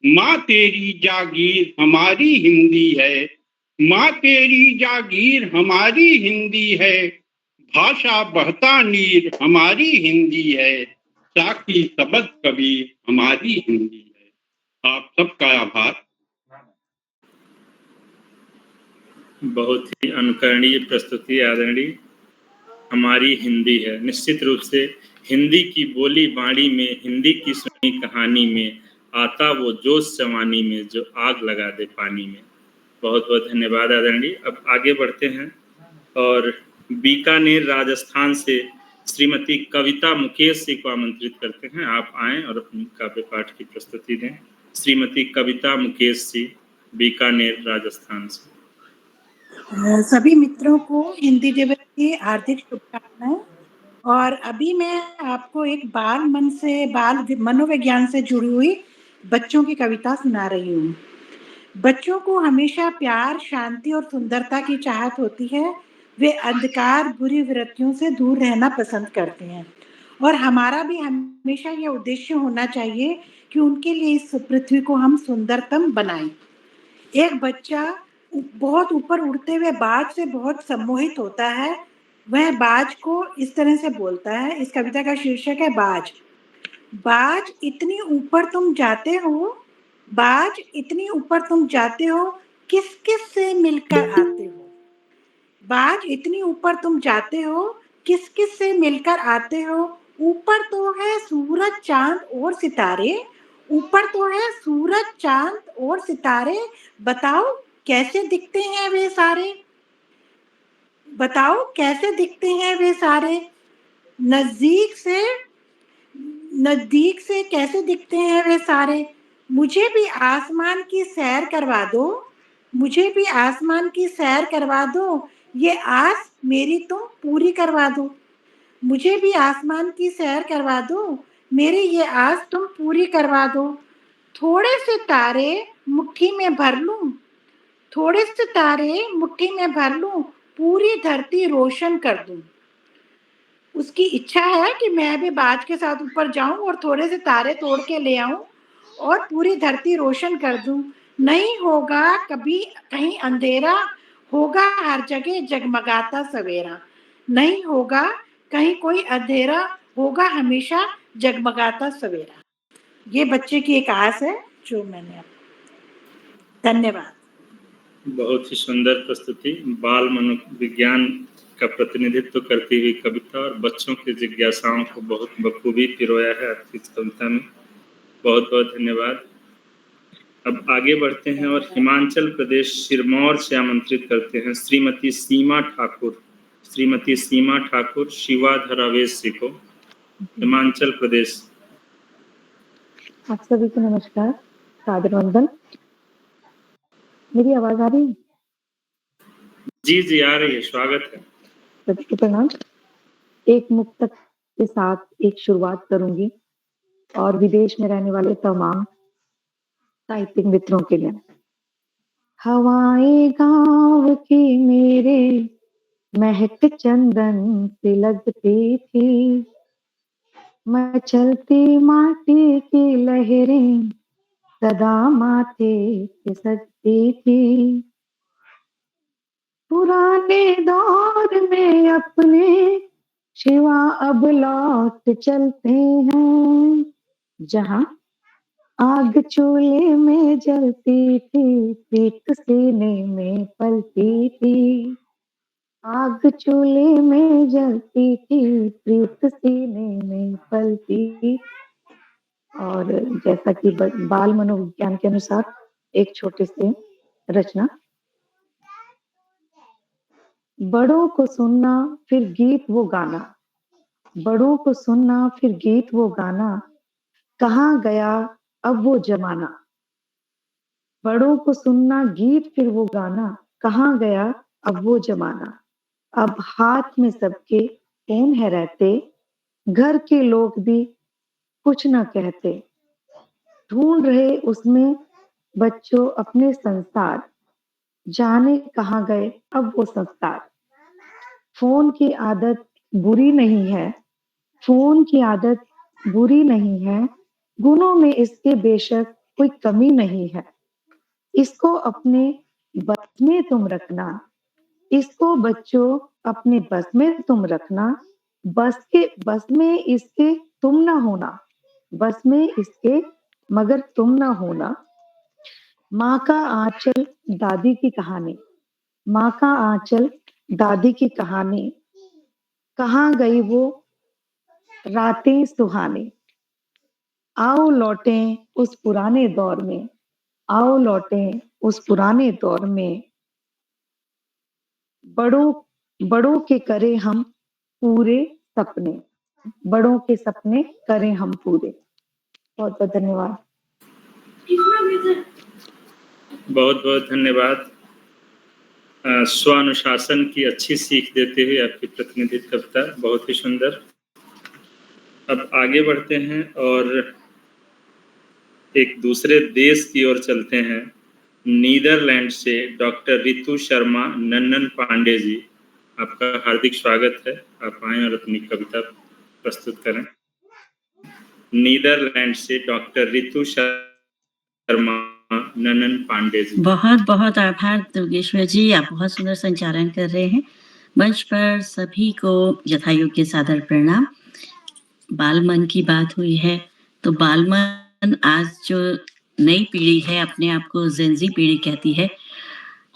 माँ तेरी जागीर हमारी हिंदी है, माँ तेरी जागीर हमारी हिंदी है, भाषा बहता नीर हमारी हिंदी है, साकी सबद कबीर हमारी हिंदी है। आप सबका आभार। बहुत ही अनुकरणीय प्रस्तुति आदरणीय। हमारी हिंदी है, निश्चित रूप से हिंदी की बोली बाणी में, हिंदी की सुनी कहानी में आता वो जोश जवानी में जो आग लगा दे पानी में। बहुत बहुत धन्यवाद आदरणीय। अब आगे बढ़ते हैं और बीकानेर राजस्थान से श्रीमती कविता मुकेश जी को आमंत्रित करते हैं। आप आएं और अपनी काव्य पाठ की प्रस्तुति दें। श्रीमती कविता मुकेश जी, बीकानेर राजस्थान से। सभी मित्रों को हिंदी दिवस की हार्दिक शुभकामनाएं। और अभी मैं आपको एक बाल मनोविज्ञान से जुड़ी हुई बच्चों की कविता सुना रही हूँ। बच्चों को हमेशा प्यार, शांति और सुंदरता की चाहत होती है। वे अंधकार, बुरी वृत्तियों से दूर रहना पसंद करते हैं और हमारा भी हमेशा यह उद्देश्य होना चाहिए कि उनके लिए इस पृथ्वी को हम सुंदरतम बनाएं। एक बच्चा बहुत ऊपर उड़ते हुए बाज से बहुत सम्मोहित होता है। वह बाज को इस तरह से बोलता है। इस कविता का शीर्षक है बाज। बाज इतनी ऊपर तुम जाते हो, बाज इतनी ऊपर तुम जाते हो, किस किस से मिलकर आते हो। बाज इतनी ऊपर तुम जाते हो, किस किस से मिलकर आते हो। ऊपर तो है सूरज, चांद और सितारे, ऊपर तो है सूरज, चांद और सितारे। बताओ कैसे दिखते हैं वे सारे, बताओ कैसे दिखते हैं वे सारे। नजदीक से कैसे दिखते हैं वे सारे। मुझे भी आसमान की सैर करवा दो, मुझे भी आसमान की सैर करवा दो। ये आस मेरी तुम पूरी करवा दो, मुझे भी आसमान की सैर करवा दो, मेरी ये आस तुम पूरी करवा दो। थोड़े से तारे मुट्ठी में भर लूं, थोड़े से तारे मुट्ठी में भर लूं, पूरी धरती रोशन कर दूं। उसकी इच्छा है कि मैं भी बाज के साथ ऊपर जाऊं और थोड़े से तारे तोड़ के ले आऊं और पूरी धरती रोशन कर दूं। नहीं होगा कभी कहीं अंधेरा, होगा हर जगह जगमगाता सवेरा। नहीं होगा कहीं कोई अंधेरा, होगा हमेशा जगमगाता सवेरा। ये बच्चे की एक आस है जो मैंने। धन्यवाद। बहुत ही सुंदर प्रस्तुति। बाल मनोविज्ञान का प्रतिनिधित्व करती हुई कविता और बच्चों की जिज्ञासाओं को बहुत बखूबी पिरोया है आपकी कविता में। बहुत बहुत धन्यवाद। अब आगे बढ़ते हैं और हिमाचल प्रदेश सिरमौर से आमंत्रित करते हैं श्रीमती सीमा ठाकुर, श्रीमती सीमा ठाकुर शिवा धरावेश जी को, हिमाचल प्रदेश। आप सभी को नमस्कार, सादर वंदन। मेरी आवाज आ रही है? जी जी आ रही है, स्वागत है। सभी को प्रणाम। एक मुक्तक के साथ एक शुरुआत करूंगी और विदेश में रहने वाले तमाम साहित्यिक मित्रों के लिए। हवाएं गांव की मेरे महक चंदन से लगती थी, मचलती माटी की लहरें सदा माथे पे सजती थी। पुराने दौर में अपने शिवा अब लौट चलते हैं, जहां आग चूल्हे में जलती थी, प्रीत सीने में पलती थी। आग चूल्हे में जलती थी, प्रीत सीने में पलती। और जैसा कि बाल मनोविज्ञान के अनुसार एक छोटे से रचना। बड़ों को सुनना फिर गीत वो गाना, बड़ों को सुनना फिर गीत वो गाना, कहाँ गया अब वो जमाना। बड़ों को सुनना गीत फिर वो गाना, कहाँ गया अब वो जमाना। अब हाथ में सबके फोन है रहते, घर के लोग भी कुछ न कहते। ढूंढ रहे उसमें बच्चों अपने संसार, जाने कहाँ गए अब वो संस्कार। फोन की आदत बुरी नहीं है, फोन की आदत बुरी नहीं है, गुणों में इसके बेशक कोई कमी नहीं है। इसको अपने बस में तुम रखना, इसको बच्चों अपने बस में तुम रखना। बस में इसके तुम ना होना, बस में इसके मगर तुम ना होना। माँ का आंचल दादी की कहानी, माँ का आंचल दादी की कहानी, कहाँ गई वो रातें सुहानी। आओ लौटें उस पुराने दौर में, आओ लौटें उस पुराने दौर में। बड़ों के करें हम पूरे सपने, बड़ों के सपने करें हम पूरे। बहुत बहुत धन्यवाद। बहुत बहुत धन्यवाद। स्वानुशासन की अच्छी सीख देते हुए आपकी प्रतिनिधित्व कविता बहुत ही सुंदर। अब आगे बढ़ते हैं और एक दूसरे देश की ओर चलते हैं। नीदरलैंड से डॉक्टर रितु शर्मा नन्नन पांडे जी, आपका हार्दिक स्वागत है। आप आएं और अपनी कविता प्रस्तुत करें। नीदरलैंड से डॉक्टर रितु शर्मा नन्नन पांडे जी। बहुत बहुत आभार दुर्गेश्वर जी, आप बहुत सुंदर संचालन कर रहे हैं। मंच पर सभी को यथायोग्य सादर प्रणाम। बाल मन की बात हुई है तो बाल मन आज जो नई पीढ़ी है अपने आप को जेनजी पीढ़ी कहती है,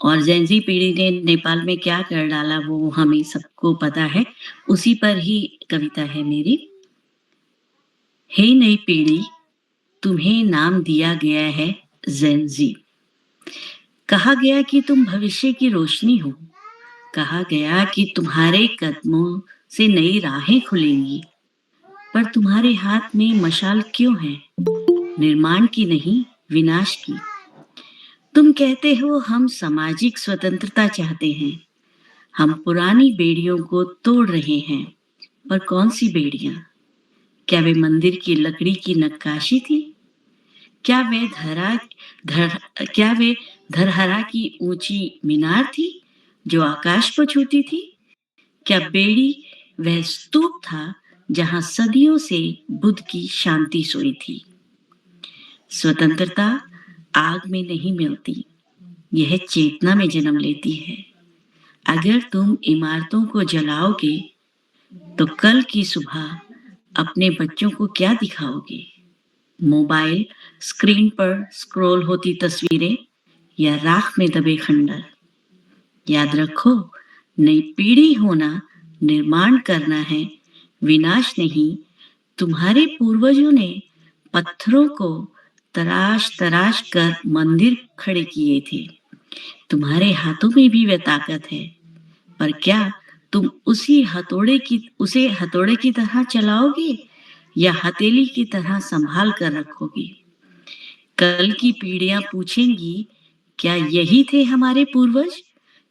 और जेनजी पीढ़ी ने नेपाल में क्या कर डाला वो हमें सबको पता है। उसी पर ही कविता है मेरी। हे नई पीढ़ी, तुम्हें नाम दिया गया है जेनजी। कहा गया कि तुम भविष्य की रोशनी हो, कहा गया कि तुम्हारे कदमों से नई राहें खुलेंगी। पर तुम्हारे हाथ में मशाल क्यों है? निर्माण की नहीं, विनाश की। तुम कहते हो हम सामाजिक स्वतंत्रता चाहते हैं, हम पुरानी बेड़ियों को तोड़ रहे हैं। पर कौन सी बेड़ियां? क्या वे मंदिर की लकड़ी की नक्काशी थी? क्या वे धरहरा की ऊंची मीनार थी जो आकाश को छूती थी? क्या बेड़ी वह स्तूप था जहां सदियों से बुद्ध की शांति सोई थी? स्वतंत्रता आग में नहीं मिलती, यह चेतना में जन्म लेती है। अगर तुम इमारतों को जलाओगे तो कल की सुबह अपने बच्चों को क्या दिखाओगे? मोबाइल स्क्रीन पर स्क्रॉल होती तस्वीरें या राख में दबे खंडर? याद रखो, नई पीढ़ी होना निर्माण करना है, विनाश नहीं। तुम्हारे पूर्वजों ने पत्थरों को तराश तराश कर मंदिर खड़े किए थे। तुम्हारे हाथों में भी वह ताकत है, पर क्या तुम उसे हथौड़े की तरह चलाओगे या हथेली की तरह संभाल कर रखोगे? कल की पीढ़ियां पूछेंगी, क्या यही थे हमारे पूर्वज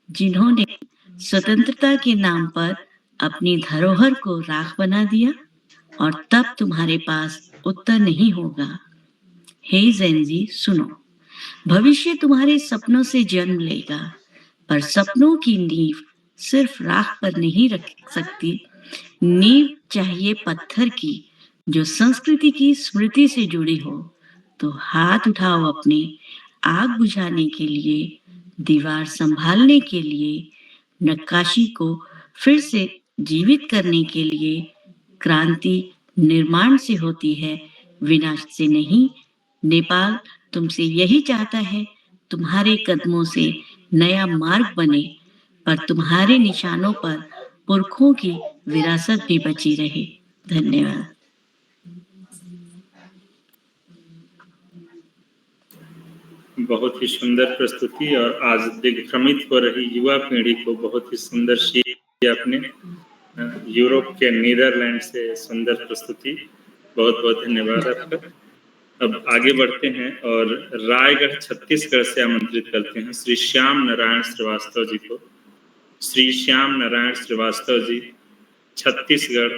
जिन्होंने स्वतंत्रता के नाम पर अपनी धरोहर को राख बना दिया? और तब तुम्हारे पास उत्तर नहीं होगा। हे जेनजी, सुनो, भविष्य तुम्हारे सपनों से जन्म लेगा, पर सपनों की नींव सिर्फ राख पर नहीं रख सकती। नींव चाहिए पत्थर की, जो संस्कृति की स्मृति से जुड़ी हो, तो हाथ उठाओ अपने, आग बुझाने के लिए, दीवार संभालने के लिए, नक्काशी को फिर से जीवित करने के लिए। क्रांति निर्माण से होती है, विनाश से नहीं। नेपाल तुमसे यही चाहता है, तुम्हारे कदमों से नया मार्ग बने, पर तुम्हारे निशानों पर पुरखों की विरासत भी बची रहे। धन्यवाद। बहुत ही सुंदर प्रस्तुति और आज दिग्भ्रमित हो रही युवा पीढ़ी को बहुत ही सुंदर सीख आपने यूरोप के नीदरलैंड से सुंदर प्रस्तुति। बहुत बहुत धन्यवाद आपका। अब आगे बढ़ते हैं और रायगढ़ छत्तीसगढ़ से आमंत्रित करते हैं श्री श्याम नारायण श्रीवास्तव जी को। श्री श्याम नारायण श्रीवास्तव जी, छत्तीसगढ़।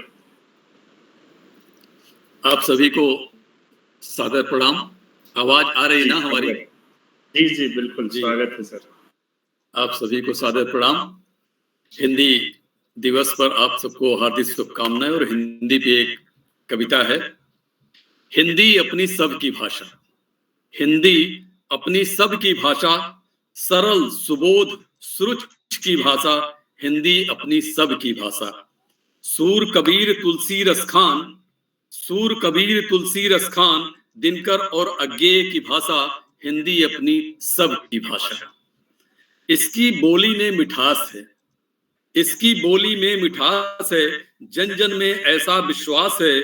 आप सभी को सादर प्रणाम। आवाज आ रही है ना हमारी? जी जी बिल्कुल, स्वागत है सर। आप सभी को सादर प्रणाम। हिंदी दिवस पर आप सबको हार्दिक शुभकामनाएं। और हिंदी पे एक कविता है। हिंदी अपनी सबकी भाषा, हिंदी अपनी सबकी भाषा, सरल सुबोध सुरुच की भाषा, हिंदी अपनी सबकी भाषा। सूर कबीर तुलसी रस खान, सूर कबीर तुलसी रस खान, दिनकर और अज्ञेय की भाषा, हिंदी अपनी सबकी भाषा। इसकी बोली में मिठास है, इसकी बोली में मिठास है, जन जन में ऐसा विश्वास है,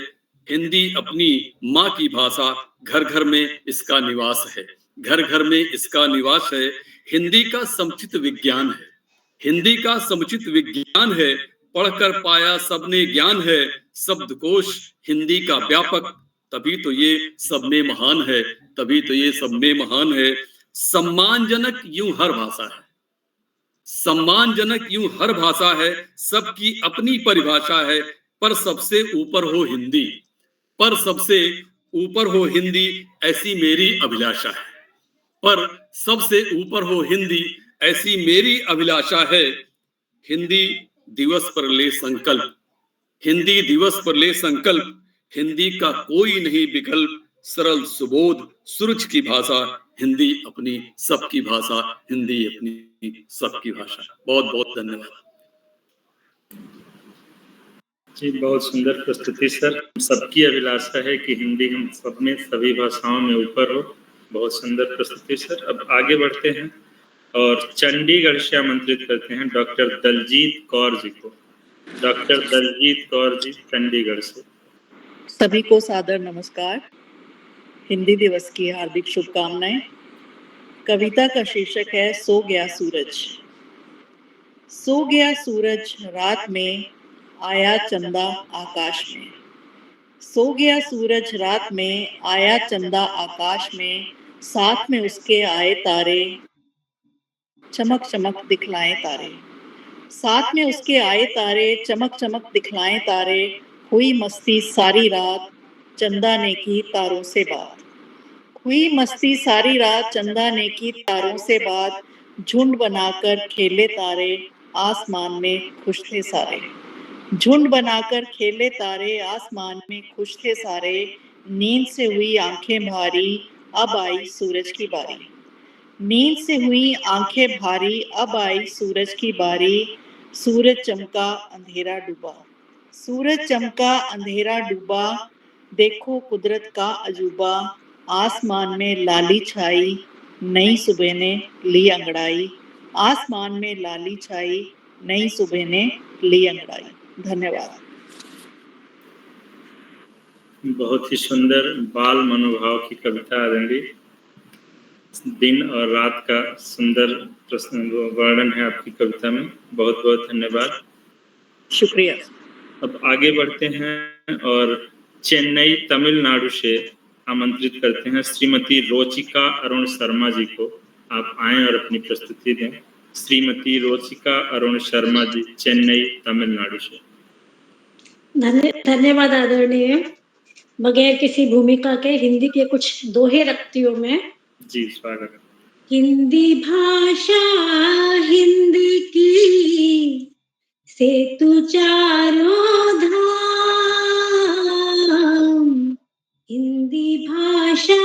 हिंदी अपनी माँ की भाषा, घर घर में इसका निवास है, घर घर में इसका निवास है। हिंदी का समुचित विज्ञान है, हिंदी का समुचित विज्ञान है, पढ़कर पाया सबने ज्ञान है, शब्दकोश हिंदी का व्यापक, तभी तो ये सब में महान है, तभी तो ये सब में महान है। सम्मानजनक यूं हर भाषा है, सम्मानजनक यूं हर भाषा है, सबकी अपनी परिभाषा है, पर सबसे ऊपर हो हिंदी, पर सबसे ऊपर हो हिंदी, ऐसी मेरी अभिलाषा है, पर सबसे ऊपर हो हिंदी, ऐसी मेरी अभिलाषा है। हिंदी दिवस पर ले संकल्प, हिंदी दिवस पर ले संकल्प, हिंदी का कोई नहीं विकल्प, सरल सुबोध सुरुच की भाषा, हिंदी अपनी सबकी भाषा, हिंदी अपनी सबकी भाषा। बहुत बहुत धन्यवाद जी, बहुत सुंदर प्रस्तुति सर। सबकी अभिलाषा है कि हिंदी हम सब में सभी भाषाओं में ऊपर हो। बहुत सुंदर प्रस्तुति सर। अब आगे बढ़ते हैं और चंडीगढ़ से आमंत्रित करते हैं डॉक्टर दलजीत कौर जी को। डॉक्टर दलजीत कौर जी, चंडीगढ़ से। सभी को सादर नमस्कार। हिंदी दिवस की हार्दिक शुभकामनाएं। कविता का शीर्षक है सो गया सूरज। सो गया सूरज रात में, आया चंदा आकाश में। सो गया सूरज रात में, आया चंदा आकाश में, साथ में उसके आए तारे, चमक चमक दिखलाए तारे। साथ में उसके आए तारे, चमक चमक दिखलाए तारे। हुई मस्ती सारी रात, चंदा ने की तारों से बात। हुई मस्ती सारी रात, चंदा ने की तारों से बात। झुंड बनाकर खेले तारे, आसमान में खुश थे सारे। झुंड बनाकर खेले तारे, आसमान में खुश थे सारे। नींद से हुई आंखें भारी, अब आई सूरज की बारी। नींद से हुई आंखें भारी, अब आई सूरज की बारी। सूरज चमका अंधेरा डूबा, सूरज चमका अंधेरा डूबा। देखो कुदरत का अजूबा, आसमान में लाली छाई, नई सुबह ने ली अंगड़ाई। आसमान में लाली छाई, नई सुबह ने ली अंगड़ाई। धन्यवाद। बहुत ही सुंदर बाल मनोभाव की कविता आदरणीय। दिन और रात का सुंदर वर्णन है आपकी कविता में। बहुत बहुत धन्यवाद, शुक्रिया। अब आगे बढ़ते हैं और चेन्नई तमिलनाडु से आमंत्रित करते हैं श्रीमती रोचिका अरुण शर्मा जी को। आप आएं और अपनी प्रस्तुति दें। श्रीमती रोचिका अरुण शर्मा जी, चेन्नई तमिलनाडु से। धन्यवाद आदरणीय। बगैर किसी भूमिका के हिंदी के कुछ दोहे रखती हूँ मैं। जी, स्वागत। हिंदी भाषा हिंद की सेतु चारों धाम, हिंदी भाषा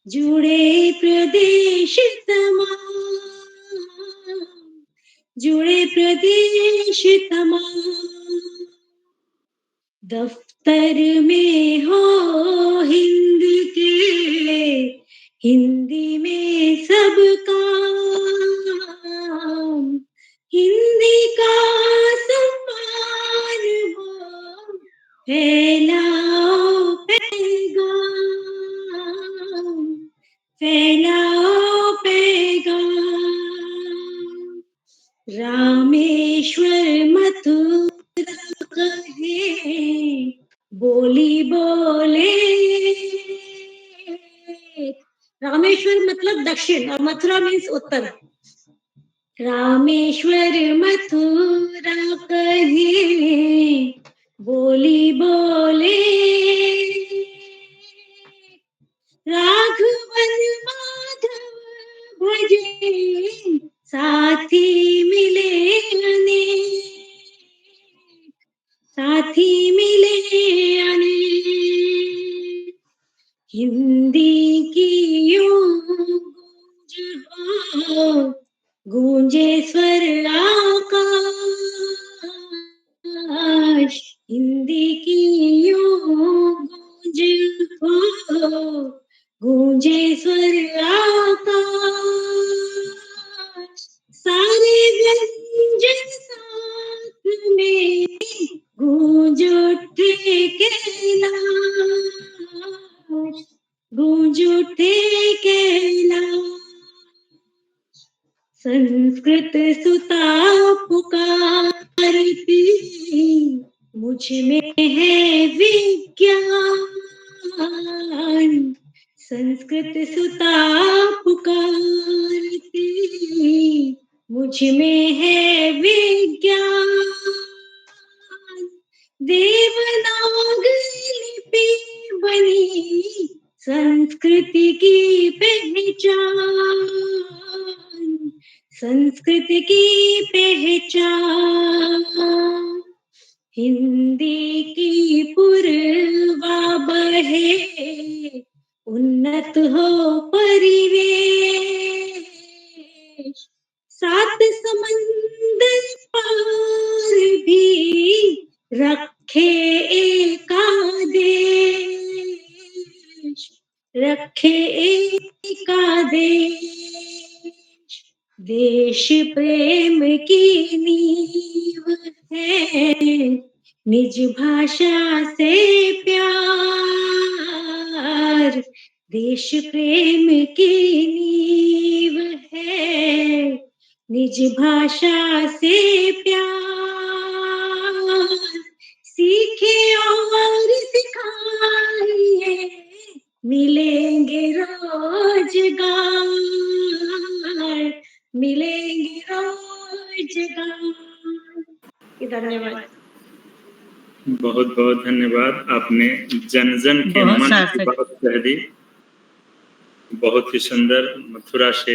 जुड़े प्रदेश तमाम, जुड़े प्रदेश तमाम। दफ्तर में हो हिंद के, हिंदी में सब काम, हिंदी का सम्मान हो, फैलाओ पैगाम, फैलाओ पैगाम। रामेश्वर मथुरा कहे, बोली बोले। रामेश्वर मतलब दक्षिण और मथुरा मीन्स उत्तर। रामेश्वर मथुरा कहे, बोली बोले। राघवन माधव भजे, साथी मिले अनेक, साथी मिले अनेक। हिंदी की यूं गूंज हो, गूंजे स्वर आकाश। हिंदी की यूं गूंज हो, गूंजे स्वर आकाश। सारे व्यंजन साथ में गूंज उठे कैलाश, गूंज उठे कैलाश। संस्कृत सुता पुकारती, मुझ में है विज्ञान। संस्कृत सुता पुकारती, मुझ में है विज्ञान। देवनागरी लिपि बनी, संस्कृति की पहचान, संस्कृति की पहचान। हिंदी की पूर्वा बहे, उन्नत हो परिवेश। सात समंदर पार भी रखे एका देश, रखे एका देश। देश प्रेम की नींव है, निज भाषा से प्यार। देश प्रेम की नींव है, निज भाषा से प्यार। सीखे और सिखाइए, मिलेंगे रोजगार, मिलेंगे रोजगार। धन्यवाद। बहुत बहुत धन्यवाद। आपने जन जन के बहुत मन की सार्थक। बात कह दी। बहुत ही सुंदर। मथुरा से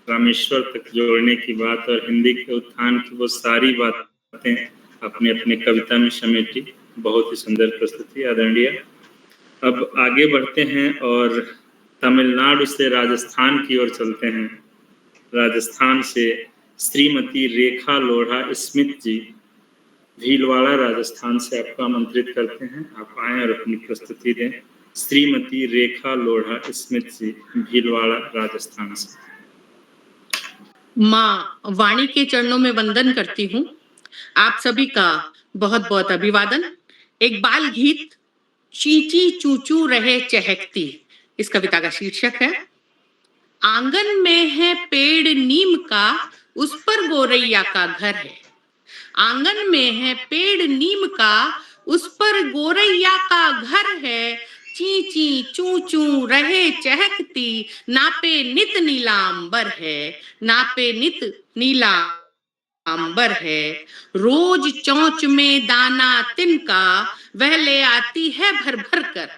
रामेश्वर तक जोड़ने की बात और हिंदी के उत्थान की वो सारी बातें आपने अपने कविता में समेटी। बहुत ही सुंदर प्रस्तुति आदरणीय। अब आगे बढ़ते हैं और तमिलनाडु से राजस्थान की ओर चलते हैं। राजस्थान से श्रीमती रेखा लोढ़ा स्मिथ जी, भीलवाड़ा राजस्थान से आपको आमंत्रित करते हैं। आप आएं और अपनी प्रस्तुति दें। श्रीमती रेखा लोढ़ा स्मिथ जी, भीलवाड़ा राजस्थान से। माँ वाणी के चरणों में वंदन करती हूँ। आप सभी का बहुत बहुत अभिवादन। एक बाल गीत चींची चूचू रहे चहकती, इस कविता का शीर्षक है। आंगन में है पेड़ नीम का, उस पर गोरैया का घर है। आंगन में है पेड़ नीम का, उस पर गोरैया का घर है। चींची चूचू रहे चहकती, नापे नित नीलांबर है, नापे नित नीलांबर है। रोज चोंच में दाना तिनका, वह ले आती है भर भर कर।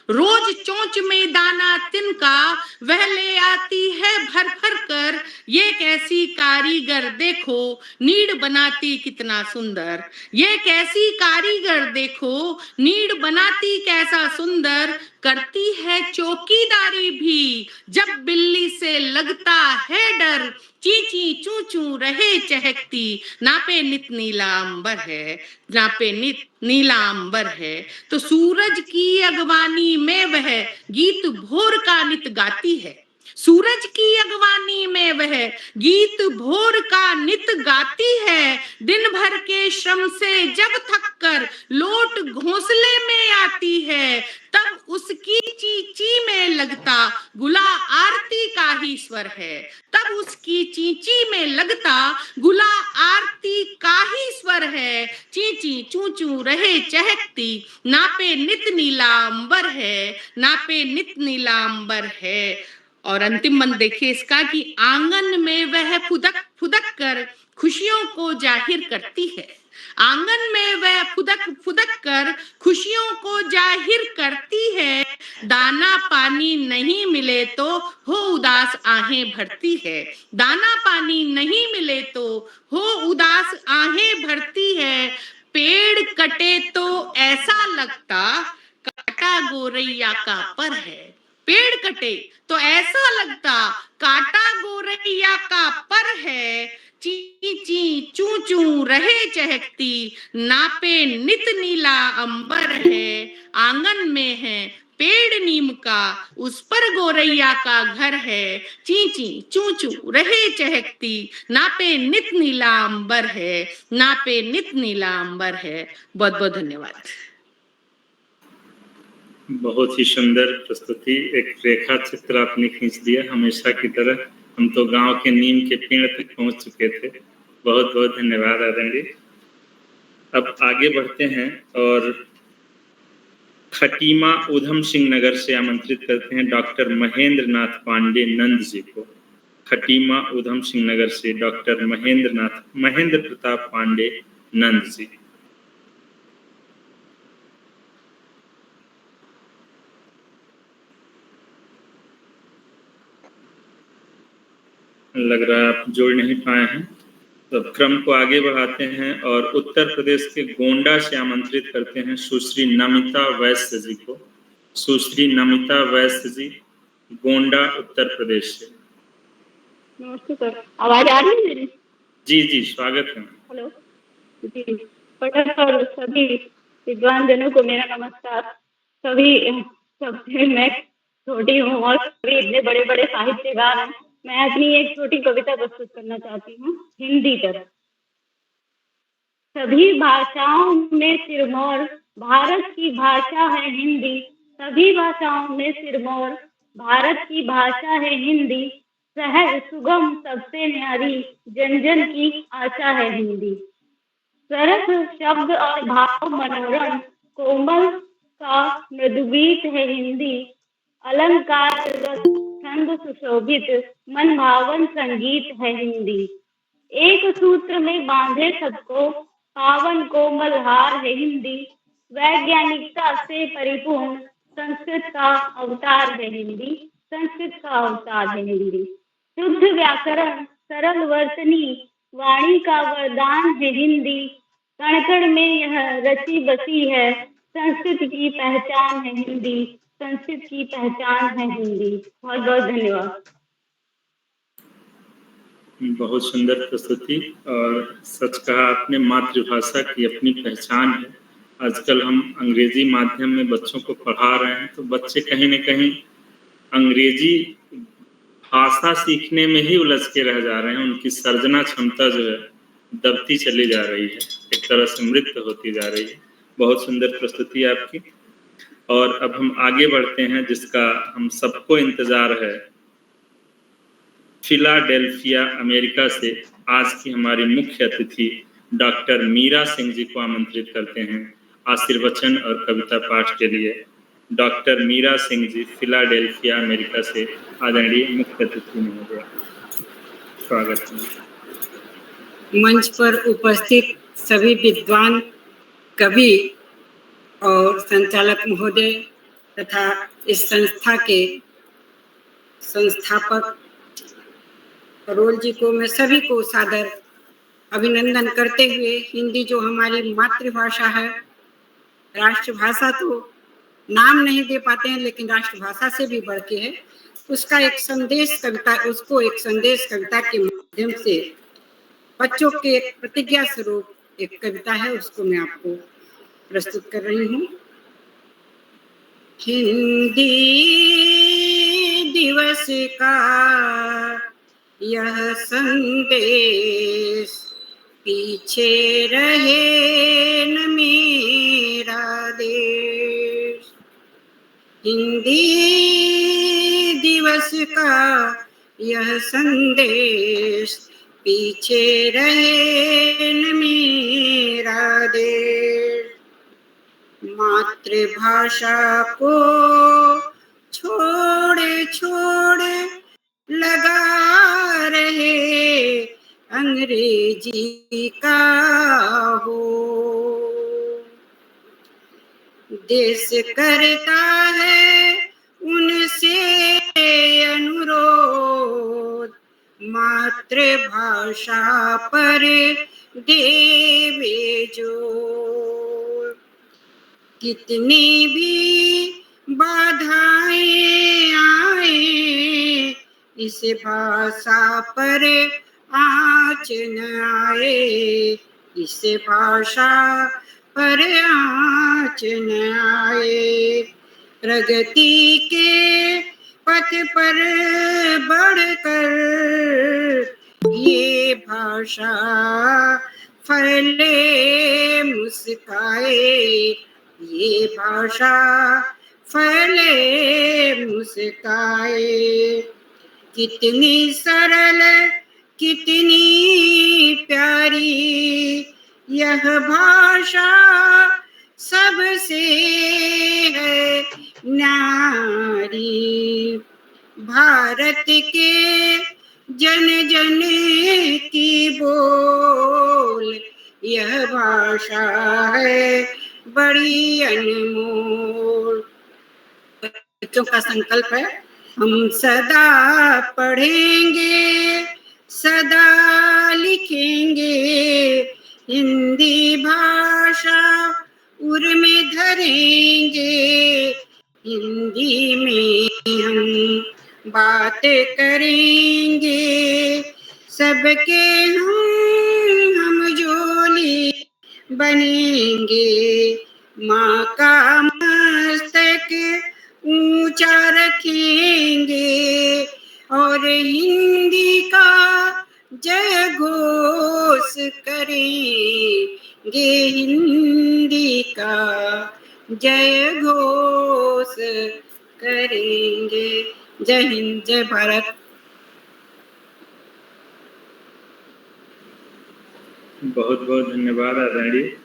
रोज चोंच में दाना तिनका, वह ले आती है भर भर कर। ये कैसी कारीगर देखो नीड़ बनाती कितना सुंदर, ये कैसी कारीगर देखो नीड़ बनाती कैसा सुंदर, करती है चौकीदारी भी जब बिल्ली से लगता है डर, चींची चू चू रहे चहकती नापे नित नीला अंबर है, नापे नित नीला अंबर है। तो सूरज की अगवानी में वह गीत भोर का नित गाती है, सूरज की अगवानी में वह गीत भोर का नित गाती है, दिन भर के श्रम से जब थक कर लौट घोंसले में आती है, तब उसकी चींची में लगता गुला आरती का ही स्वर है, तब उसकी चींची में लगता गुला आरती का ही स्वर है, चींची चू चू रहे चहकती नापे नित नीला अंबर है, नापे नित नीला अंबर है। और अंतिम मन देखिए इसका कि आंगन में वह फुदक फुदक कर खुशियों को जाहिर करती है, आंगन में वह फुदक फुदक कर खुशियों को जाहिर करती है, दाना पानी नहीं मिले तो हो उदास आहें भरती है, दाना पानी नहीं मिले तो हो उदास आहें भरती है, पेड़ कटे तो ऐसा लगता काटा गोरैया का पर है, पेड़ कटे तो ऐसा लगता काटा गोरैया का पर है, ची ची चू चू रहे चहकती नापे नित नीला अंबर है, आंगन में है पेड़ नीम का उस पर गोरैया का घर है, ची ची चू चू रहे चहकती नापे नित नीला अंबर है, नापे नित नीला अंबर है। बहुत बहुत धन्यवाद। बहुत ही सुंदर प्रस्तुति, एक रेखा चित्र आपने खींच दिया हमेशा की तरह। हम तो गांव के नीम के पेड़ तक पहुंच चुके थे। बहुत बहुत धन्यवाद आदरणीय। अब आगे बढ़ते हैं और खटीमा उधम सिंह नगर से आमंत्रित करते हैं डॉक्टर महेंद्र नाथ पांडे नंद जी को। खटीमा उधम सिंह नगर से डॉक्टर महेंद्र प्रताप पांडे नंद जी। लग रहा है आप जोड़ नहीं पाए हैं, तो क्रम को आगे बढ़ाते हैं और उत्तर प्रदेश के गोंडा से आमंत्रित करते हैं सुश्री नमिता वैश्य जी को। सुश्री नमिता वैश्य जी, गोंडा उत्तर प्रदेश से। नमस्ते सर, आवाज आ रही है मेरी? जी जी, स्वागत है। हेलो जी, पटेल और सभी विद्वान जनों को मेरा नमस्कार। सबसे मैं छोटी हूँ और सभी इतने बड़े बड़े साहित्यकार हैं। मैं अपनी एक छोटी कविता प्रस्तुत करना चाहती हूँ हिंदी पर। सभी भाषाओं में सिरमौर भारत की भाषा है हिंदी, सभी भाषाओं में सिरमौर भारत की भाषा है हिंदी, सहज सुगम सबसे न्यारी जन जन की आशा है हिंदी। सरस शब्द और भाव मनोरम कोमल का मृदुगीत है हिंदी, अलंकार छंद सुशोभित मन भावन संगीत है हिंदी। एक सूत्र में बांधे सबको पावन कोमल हार है हिंदी, वैज्ञानिकता से परिपूर्ण संस्कृत का अवतार है हिंदी, संस्कृत का अवतार है हिंदी। शुद्ध व्याकरण सरल वर्तनी वाणी का वरदान है हिंदी, कण कण में यह रची बसी है संस्कृत की पहचान है हिंदी, संस्कृत की पहचान है हिंदी। बहुत बहुत धन्यवाद। बहुत सुंदर प्रस्तुति और सच कहा आपने, मातृभाषा की अपनी पहचान है। आजकल हम अंग्रेजी माध्यम में बच्चों को पढ़ा रहे हैं तो बच्चे कहीं न कहीं अंग्रेजी भाषा सीखने में ही उलझ के रह जा रहे हैं। उनकी सर्जना क्षमता जो है दबती चली जा रही है, एक तरह से मृत होती जा रही है। बहुत सुंदर प्रस्तुति आपकी। और अब हम आगे बढ़ते हैं जिसका हम सबको इंतजार है। फिलाडेल्फिया अमेरिका से आज की हमारी मुख्य अतिथि डॉक्टर मीरा सिंह जी को आमंत्रित करते हैं आशीर्वचन और कविता पाठ के लिए। Doctor Meera Singh ji, Philadelphia America से आदरणीय मुख्य अतिथि महोदय, स्वागत है। मंच पर उपस्थित सभी विद्वान कवि और संचालक महोदय तथा इस संस्था के संस्थापक करोल जी को, मैं सभी को सादर अभिनंदन करते हुए हिंदी जो हमारी मातृभाषा है, राष्ट्रभाषा तो नाम नहीं दे पाते हैं लेकिन राष्ट्रभाषा से भी बढ़ के है, उसका एक संदेश कविता, उसको एक संदेश कविता के माध्यम से बच्चों के एक प्रतिज्ञा स्वरूप एक कविता है, उसको मैं आपको प्रस्तुत कर रही हूँ। हिंदी दिवस का यह संदेश, पीछे रहे न मेरा देश। हिंदी दिवस का यह संदेश, पीछे रहे न मेरा देश। मातृभाषा को छोड़े छोड़े लगा रहे अंग्रेजी का हो। देश करता है उनसे अनुरोध, मातृभाषा पर देवे जोर। कितनी भी बाधाएं आए, इस भाषा पर आँच न आए, इस भाषा पर आँच न आए। प्रगति के पथ पर बढ़कर ये भाषा फैले मुस्काए, ये भाषा फैले मुस्काए। कितनी सरल कितनी प्यारी यह भाषा सबसे है न्यारी। भारत के जन जन की बोल यह भाषा है बड़ी अनमोल। बच्चों का संकल्प है, हम सदा पढ़ेंगे सदा लिखेंगे, हिंदी भाषा उर में धरेंगे, हिंदी में हम बात करेंगे, सबके हम जोली बनेंगे। माँ का मस्तक ऊंचा रखेंगे और हिंदी का जय घोष करेंगे, हिंदी का जय घोष करेंगे। जय हिंद, जय भारत। बहुत बहुत धन्यवाद आदरणीय,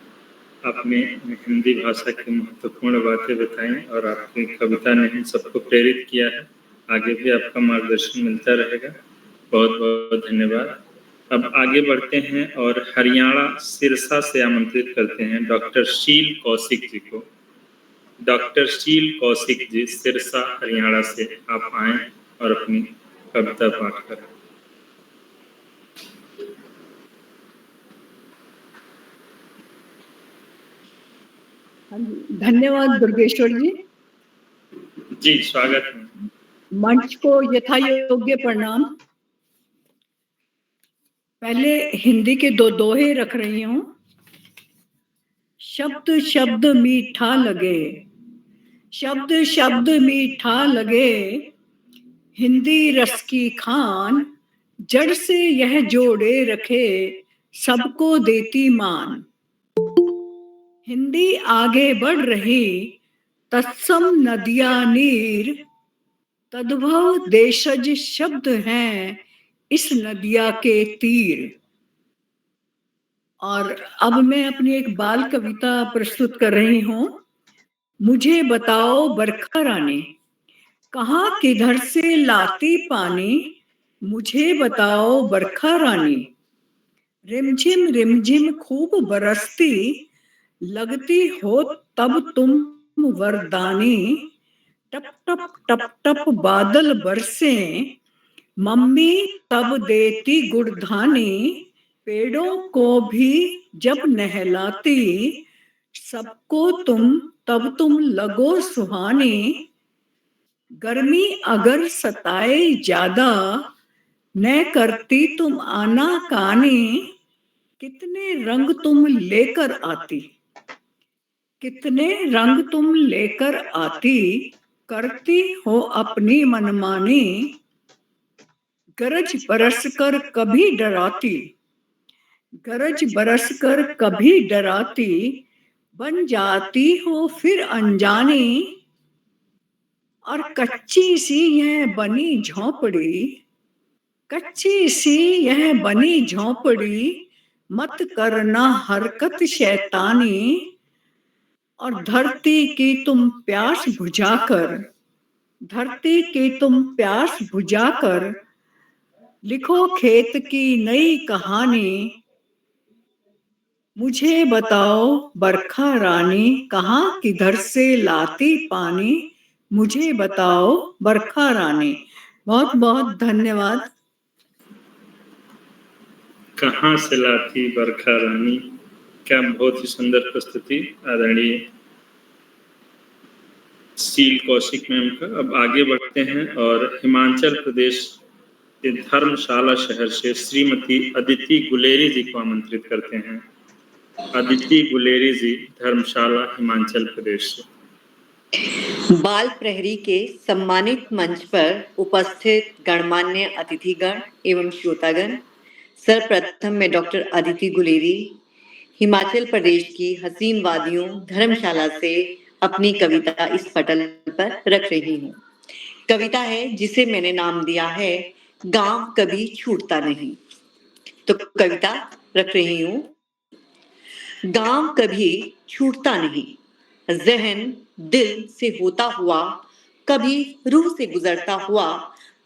आपने हिंदी भाषा की महत्वपूर्ण बातें बताई और आपकी कविता ने हम सबको प्रेरित किया है। आगे भी आपका मार्गदर्शन मिलता रहेगा। बहुत बहुत धन्यवाद। अब आगे बढ़ते हैं और हरियाणा सिरसा से आमंत्रित करते हैं डॉक्टर शील कौशिक जी को। डॉक्टर शील कौशिक जी सिरसा हरियाणा से आप आएं और अपनी कविता पाठ करें। धन्यवाद दुर्गेश्वर जी। जी स्वागत है। मंच को यथा योग्य प्रणाम। पहले हिंदी के दो दोहे रख रही हूँ। शब्द शब्द मीठा लगे, शब्द शब्द मीठा लगे, हिंदी रस की खान, जड़ से यह जोड़े रखे, सबको देती मान। हिंदी आगे बढ़ रही, तत्सम नदिया नीर, तद्भव देशज शब्द हैं इस नदिया के तीर। और अब मैं अपनी एक बाल कविता प्रस्तुत कर रही हूँ। मुझे बताओ बरखा रानी, कहाँ किधर से लाती पानी, मुझे बताओ बरखा रानी। रिमझिम खूब बरसती, लगती हो तब तुम वरदानी। टप टप टप टप बादल बरसे, मम्मी तब देती गुड़धानी, पेड़ों को भी जब नहलाती, सबको तब तुम लगो सुहाने। गर्मी अगर सताए ज्यादा, न करती तुम आना काने, कितने रंग तुम लेकर आती, कितने रंग तुम लेकर आती, करती हो अपनी मनमानी। गरज बरस कर कभी डराती, गरज बरस कर कभी डराती, बन जाती हो फिर अनजानी। और कच्ची सी यह बनी झोंपड़ी, कच्ची सी यह बनी झोंपड़ी, मत करना हरकत शैतानी। और धरती की तुम प्यास बुझाकर, धरती की तुम प्यास बुझाकर, लिखो खेत की नई कहानी। मुझे बताओ बरखा रानी, कहाँ किधर से लाती पानी। मुझे बताओ बरखा रानी। बहुत बहुत धन्यवाद। कहाँ से लाती बरखा रानी, क्या बहुत ही सुंदर प्रस्तुति आदरणीय शील कौशिक मैम का। अब आगे बढ़ते हैं और हिमाचल प्रदेश के धर्मशाला शहर से श्रीमती अदिति गुलेरी जी को आमंत्रित करते हैं। अदिति गुलेरी जी, धर्मशाला, हिमाचल प्रदेश से। बाल प्रहरी के सम्मानित मंच पर उपस्थित गणमान्य अतिथिगण एवं श्रोतागण, सर्वप्रथम मैं डॉक्टर अदिति गुलेरी हिमाचल प्रदेश की हसीन वादियों धर्मशाला से अपनी कविता इस पटल पर रख रही हूँ। कविता है जिसे मैंने नाम दिया है गांव कभी छूटता नहीं। तो कविता रख रही हूँ। गांव कभी छूटता नहीं, जहन दिल से होता हुआ, कभी रूह से गुजरता हुआ,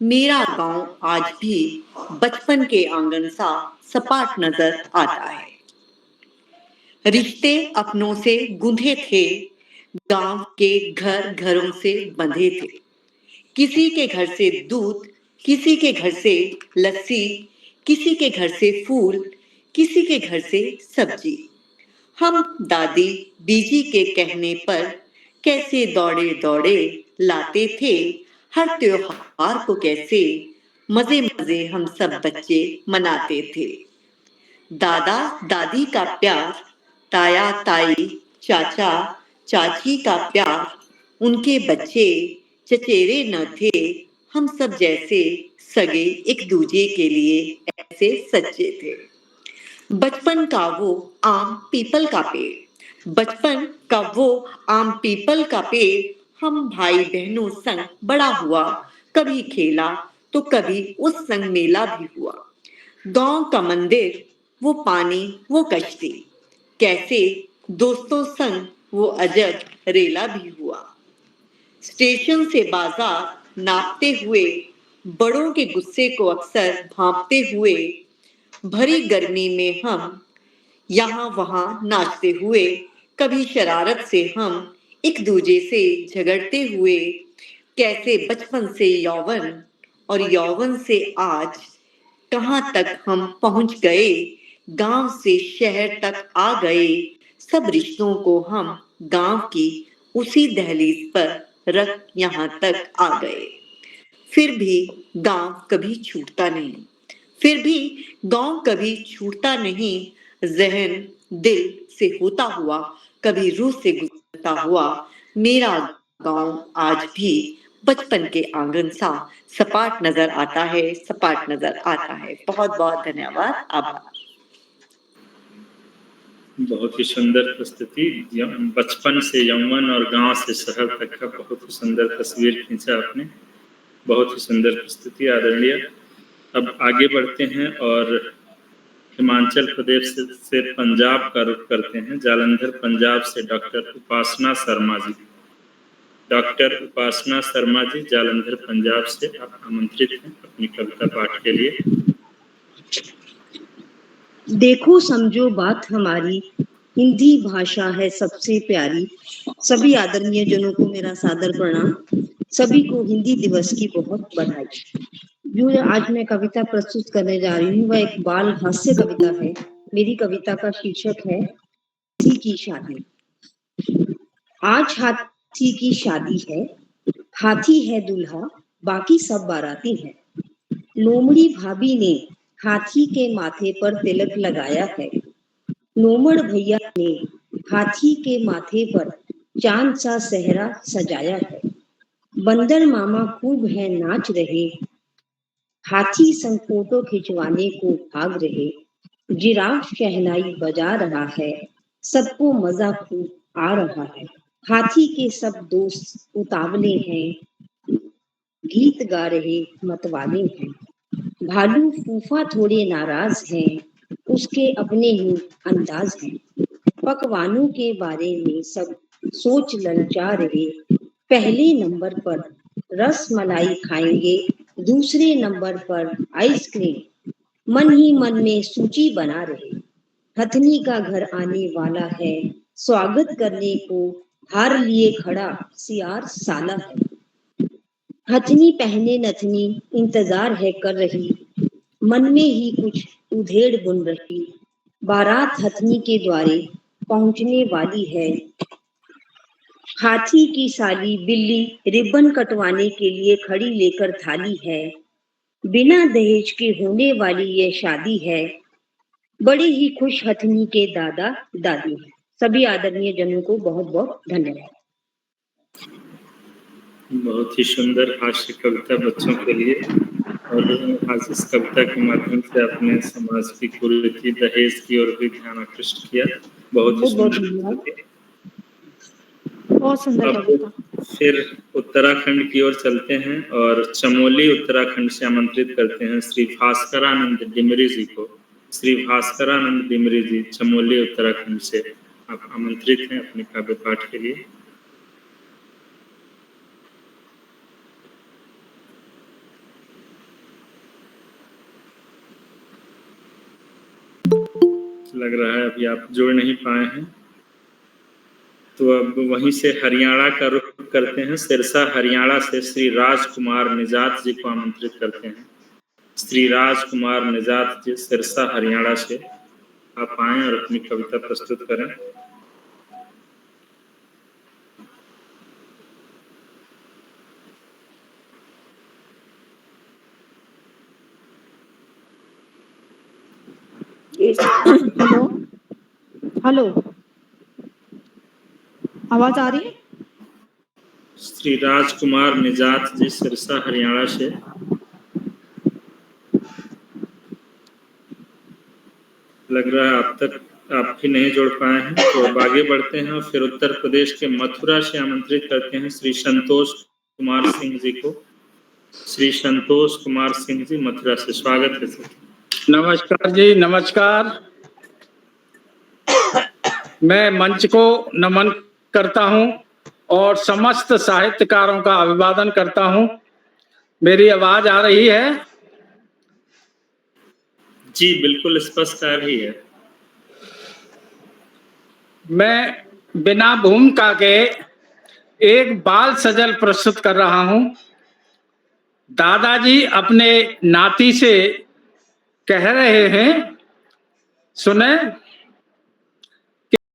मेरा गांव आज भी बचपन के आंगन सा सपाट नजर आता है। रिश्ते अपनों से गुंथे थे, गांव के घर घरों से बंधे थे। किसी के घर से दूध, किसी के घर से लस्सी, किसी के घर से फूल, किसी के घर से सब्जी। हम दादी बीजी के कहने पर कैसे दौड़े दौड़े लाते थे हर त्योहार को, कैसे मजे मजे हम सब बच्चे मनाते थे। दादा दादी का प्यार, ताया ताई चाचा चाची का प्यार, उनके बच्चे चचेरे न थे, हम सब जैसे सगे एक दूजे के लिए ऐसे सच्चे थे। बचपन का वो आम पीपल का पेड़, बचपन का वो आम पीपल का पेड़, हम भाई बहनों संग बड़ा हुआ, कभी खेला तो कभी उस संग मेला भी हुआ। गांव का मंदिर, वो पानी वो कश्ती, कैसे दोस्तों संग वो अजब रेला भी हुआ। स्टेशन से बाजार नापते हुए, बड़ों के गुस्से को अक्सर भांपते हुए, भरी गर्मी में हम यहाँ वहाँ नाचते हुए, कभी शरारत से हम एक दूजे से झगड़ते हुए, कैसे बचपन से यौवन और यौवन से आज कहाँ तक हम पहुंच गए, गांव से शहर तक आ गए। सब रिश्तों को हम गांव की उसी दहलीज पर रख यहाँ तक आ गए। फिर भी गांव कभी छूटता नहीं, फिर भी गांव कभी छूटता नहीं, जहन दिल से होता हुआ, कभी रूह से गुजरता हुआ, मेरा गांव आज भी बचपन के आंगन सा सपाट नजर आता है, सपाट नजर आता है। बहुत बहुत धन्यवाद, आभार। बहुत ही सुंदर प्रस्तुति, बचपन से यौवन और गांव से शहर तक का बहुत ही सुंदर तस्वीर खींचा आपने। बहुत ही सुंदर प्रस्तुति आदरणीय। अब आगे बढ़ते हैं और हिमाचल प्रदेश से पंजाब का रुख करते हैं। जालंधर पंजाब से डॉक्टर उपासना शर्मा जी। डॉक्टर उपासना शर्मा जी, जालंधर पंजाब से आप आमंत्रित हैं अपनी कविता पाठ के लिए। देखो समझो बात हमारी, हिंदी भाषा है सबसे प्यारी। सभी आदरणीय जनों को मेरा सादर प्रणाम, सभी को हिंदी दिवस की बहुत बधाई। जो आज मैं कविता प्रस्तुत करने जा रही हूँ वह एक बाल हास्य कविता है। मेरी कविता का शीर्षक है हाथी की शादी। आज हाथी की शादी है, हाथी है दूल्हा, बाकी सब बाराती हैं। लोमड़ी भाभी ने हाथी के माथे पर तिलक लगाया है। लोमड़ भैया ने हाथी के माथे पर चांद सा सेहरा सजाया है। बंदर मामा खूब है नाच रहे, हाथी संग फोटो खिंचवाने को भाग रहे। जिराफ शहनाई बजा रहा है, सबको मजा खूब आ रहा है। हाथी के सब दोस्त उतावले हैं, गीत गा रहे मतवाले हैं। भालू फूफा थोड़े नाराज हैं, उसके अपने ही अंदाज हैं। पकवानों के बारे में सब सोच ललचा रहे। पहले नंबर पर रस मलाई खाएंगे, दूसरे नंबर पर आइसक्रीम। मन ही मन में सूची बना रहे। हथनी का घर आने वाला है, स्वागत करने को हार लिए खड़ा सियार साला है। हथनी पहने नथनी इंतजार है कर रही, मन में ही कुछ उधेड़ बुन रही। बारात हथनी के द्वारे पहुंचने वाली है। हाथी की साली बिल्ली रिबन कटवाने के लिए खड़ी लेकर थाली है। बिना दहेज के होने वाली ये शादी है। बड़े ही खुश हथनी के दादा दादी हैं। सभी आदरणीय जनों को बहुत बहुत धन्यवाद। बहुत ही सुंदर हास्य कविता बच्चों के लिए, और आज इस कविता के माध्यम से अपने समाज की कुरीति दहेज की ओर भी ध्यान आकृष्ट किया। बहुत ही सुंदर। बहुत सुंदर कविता। फिर उत्तराखंड की ओर चलते हैं और चमोली उत्तराखंड से आमंत्रित करते हैं श्री भास्करानंद डिमरी जी को। श्री भास्करानंद डिमरी जी चमोली उत्तराखंड से आप आमंत्रित हैं अपने काव्य पाठ के लिए। लग रहा है अभी आप जुड़ नहीं पाए हैं, तो अब वहीं से हरियाणा का रुख करते हैं। सिरसा हरियाणा से श्री राजकुमार निजात जी को आमंत्रित करते हैं। श्री राजकुमार निजात जी सिरसा हरियाणा से आप आएं और अपनी कविता प्रस्तुत करें। हेलो हेलो, आवाज आ रही है? श्री राजकुमार निजात जी सिरसा हरियाणा से। लग रहा है आप तक आप भी नहीं जोड़ पाए हैं, तो अब आगे बढ़ते हैं और फिर उत्तर प्रदेश के मथुरा से आमंत्रित करते हैं श्री संतोष कुमार सिंह जी को। श्री संतोष कुमार सिंह जी मथुरा से, स्वागत है सर। नमस्कार जी, नमस्कार। मैं मंच को नमन करता हूं और समस्त साहित्यकारों का अभिवादन करता हूं। मेरी आवाज आ रही है? जी बिल्कुल स्पष्ट आ रही है। मैं बिना भूमिका के एक बाल सजल प्रस्तुत कर रहा हूं। दादाजी अपने नाती से कह रहे हैं, सुने।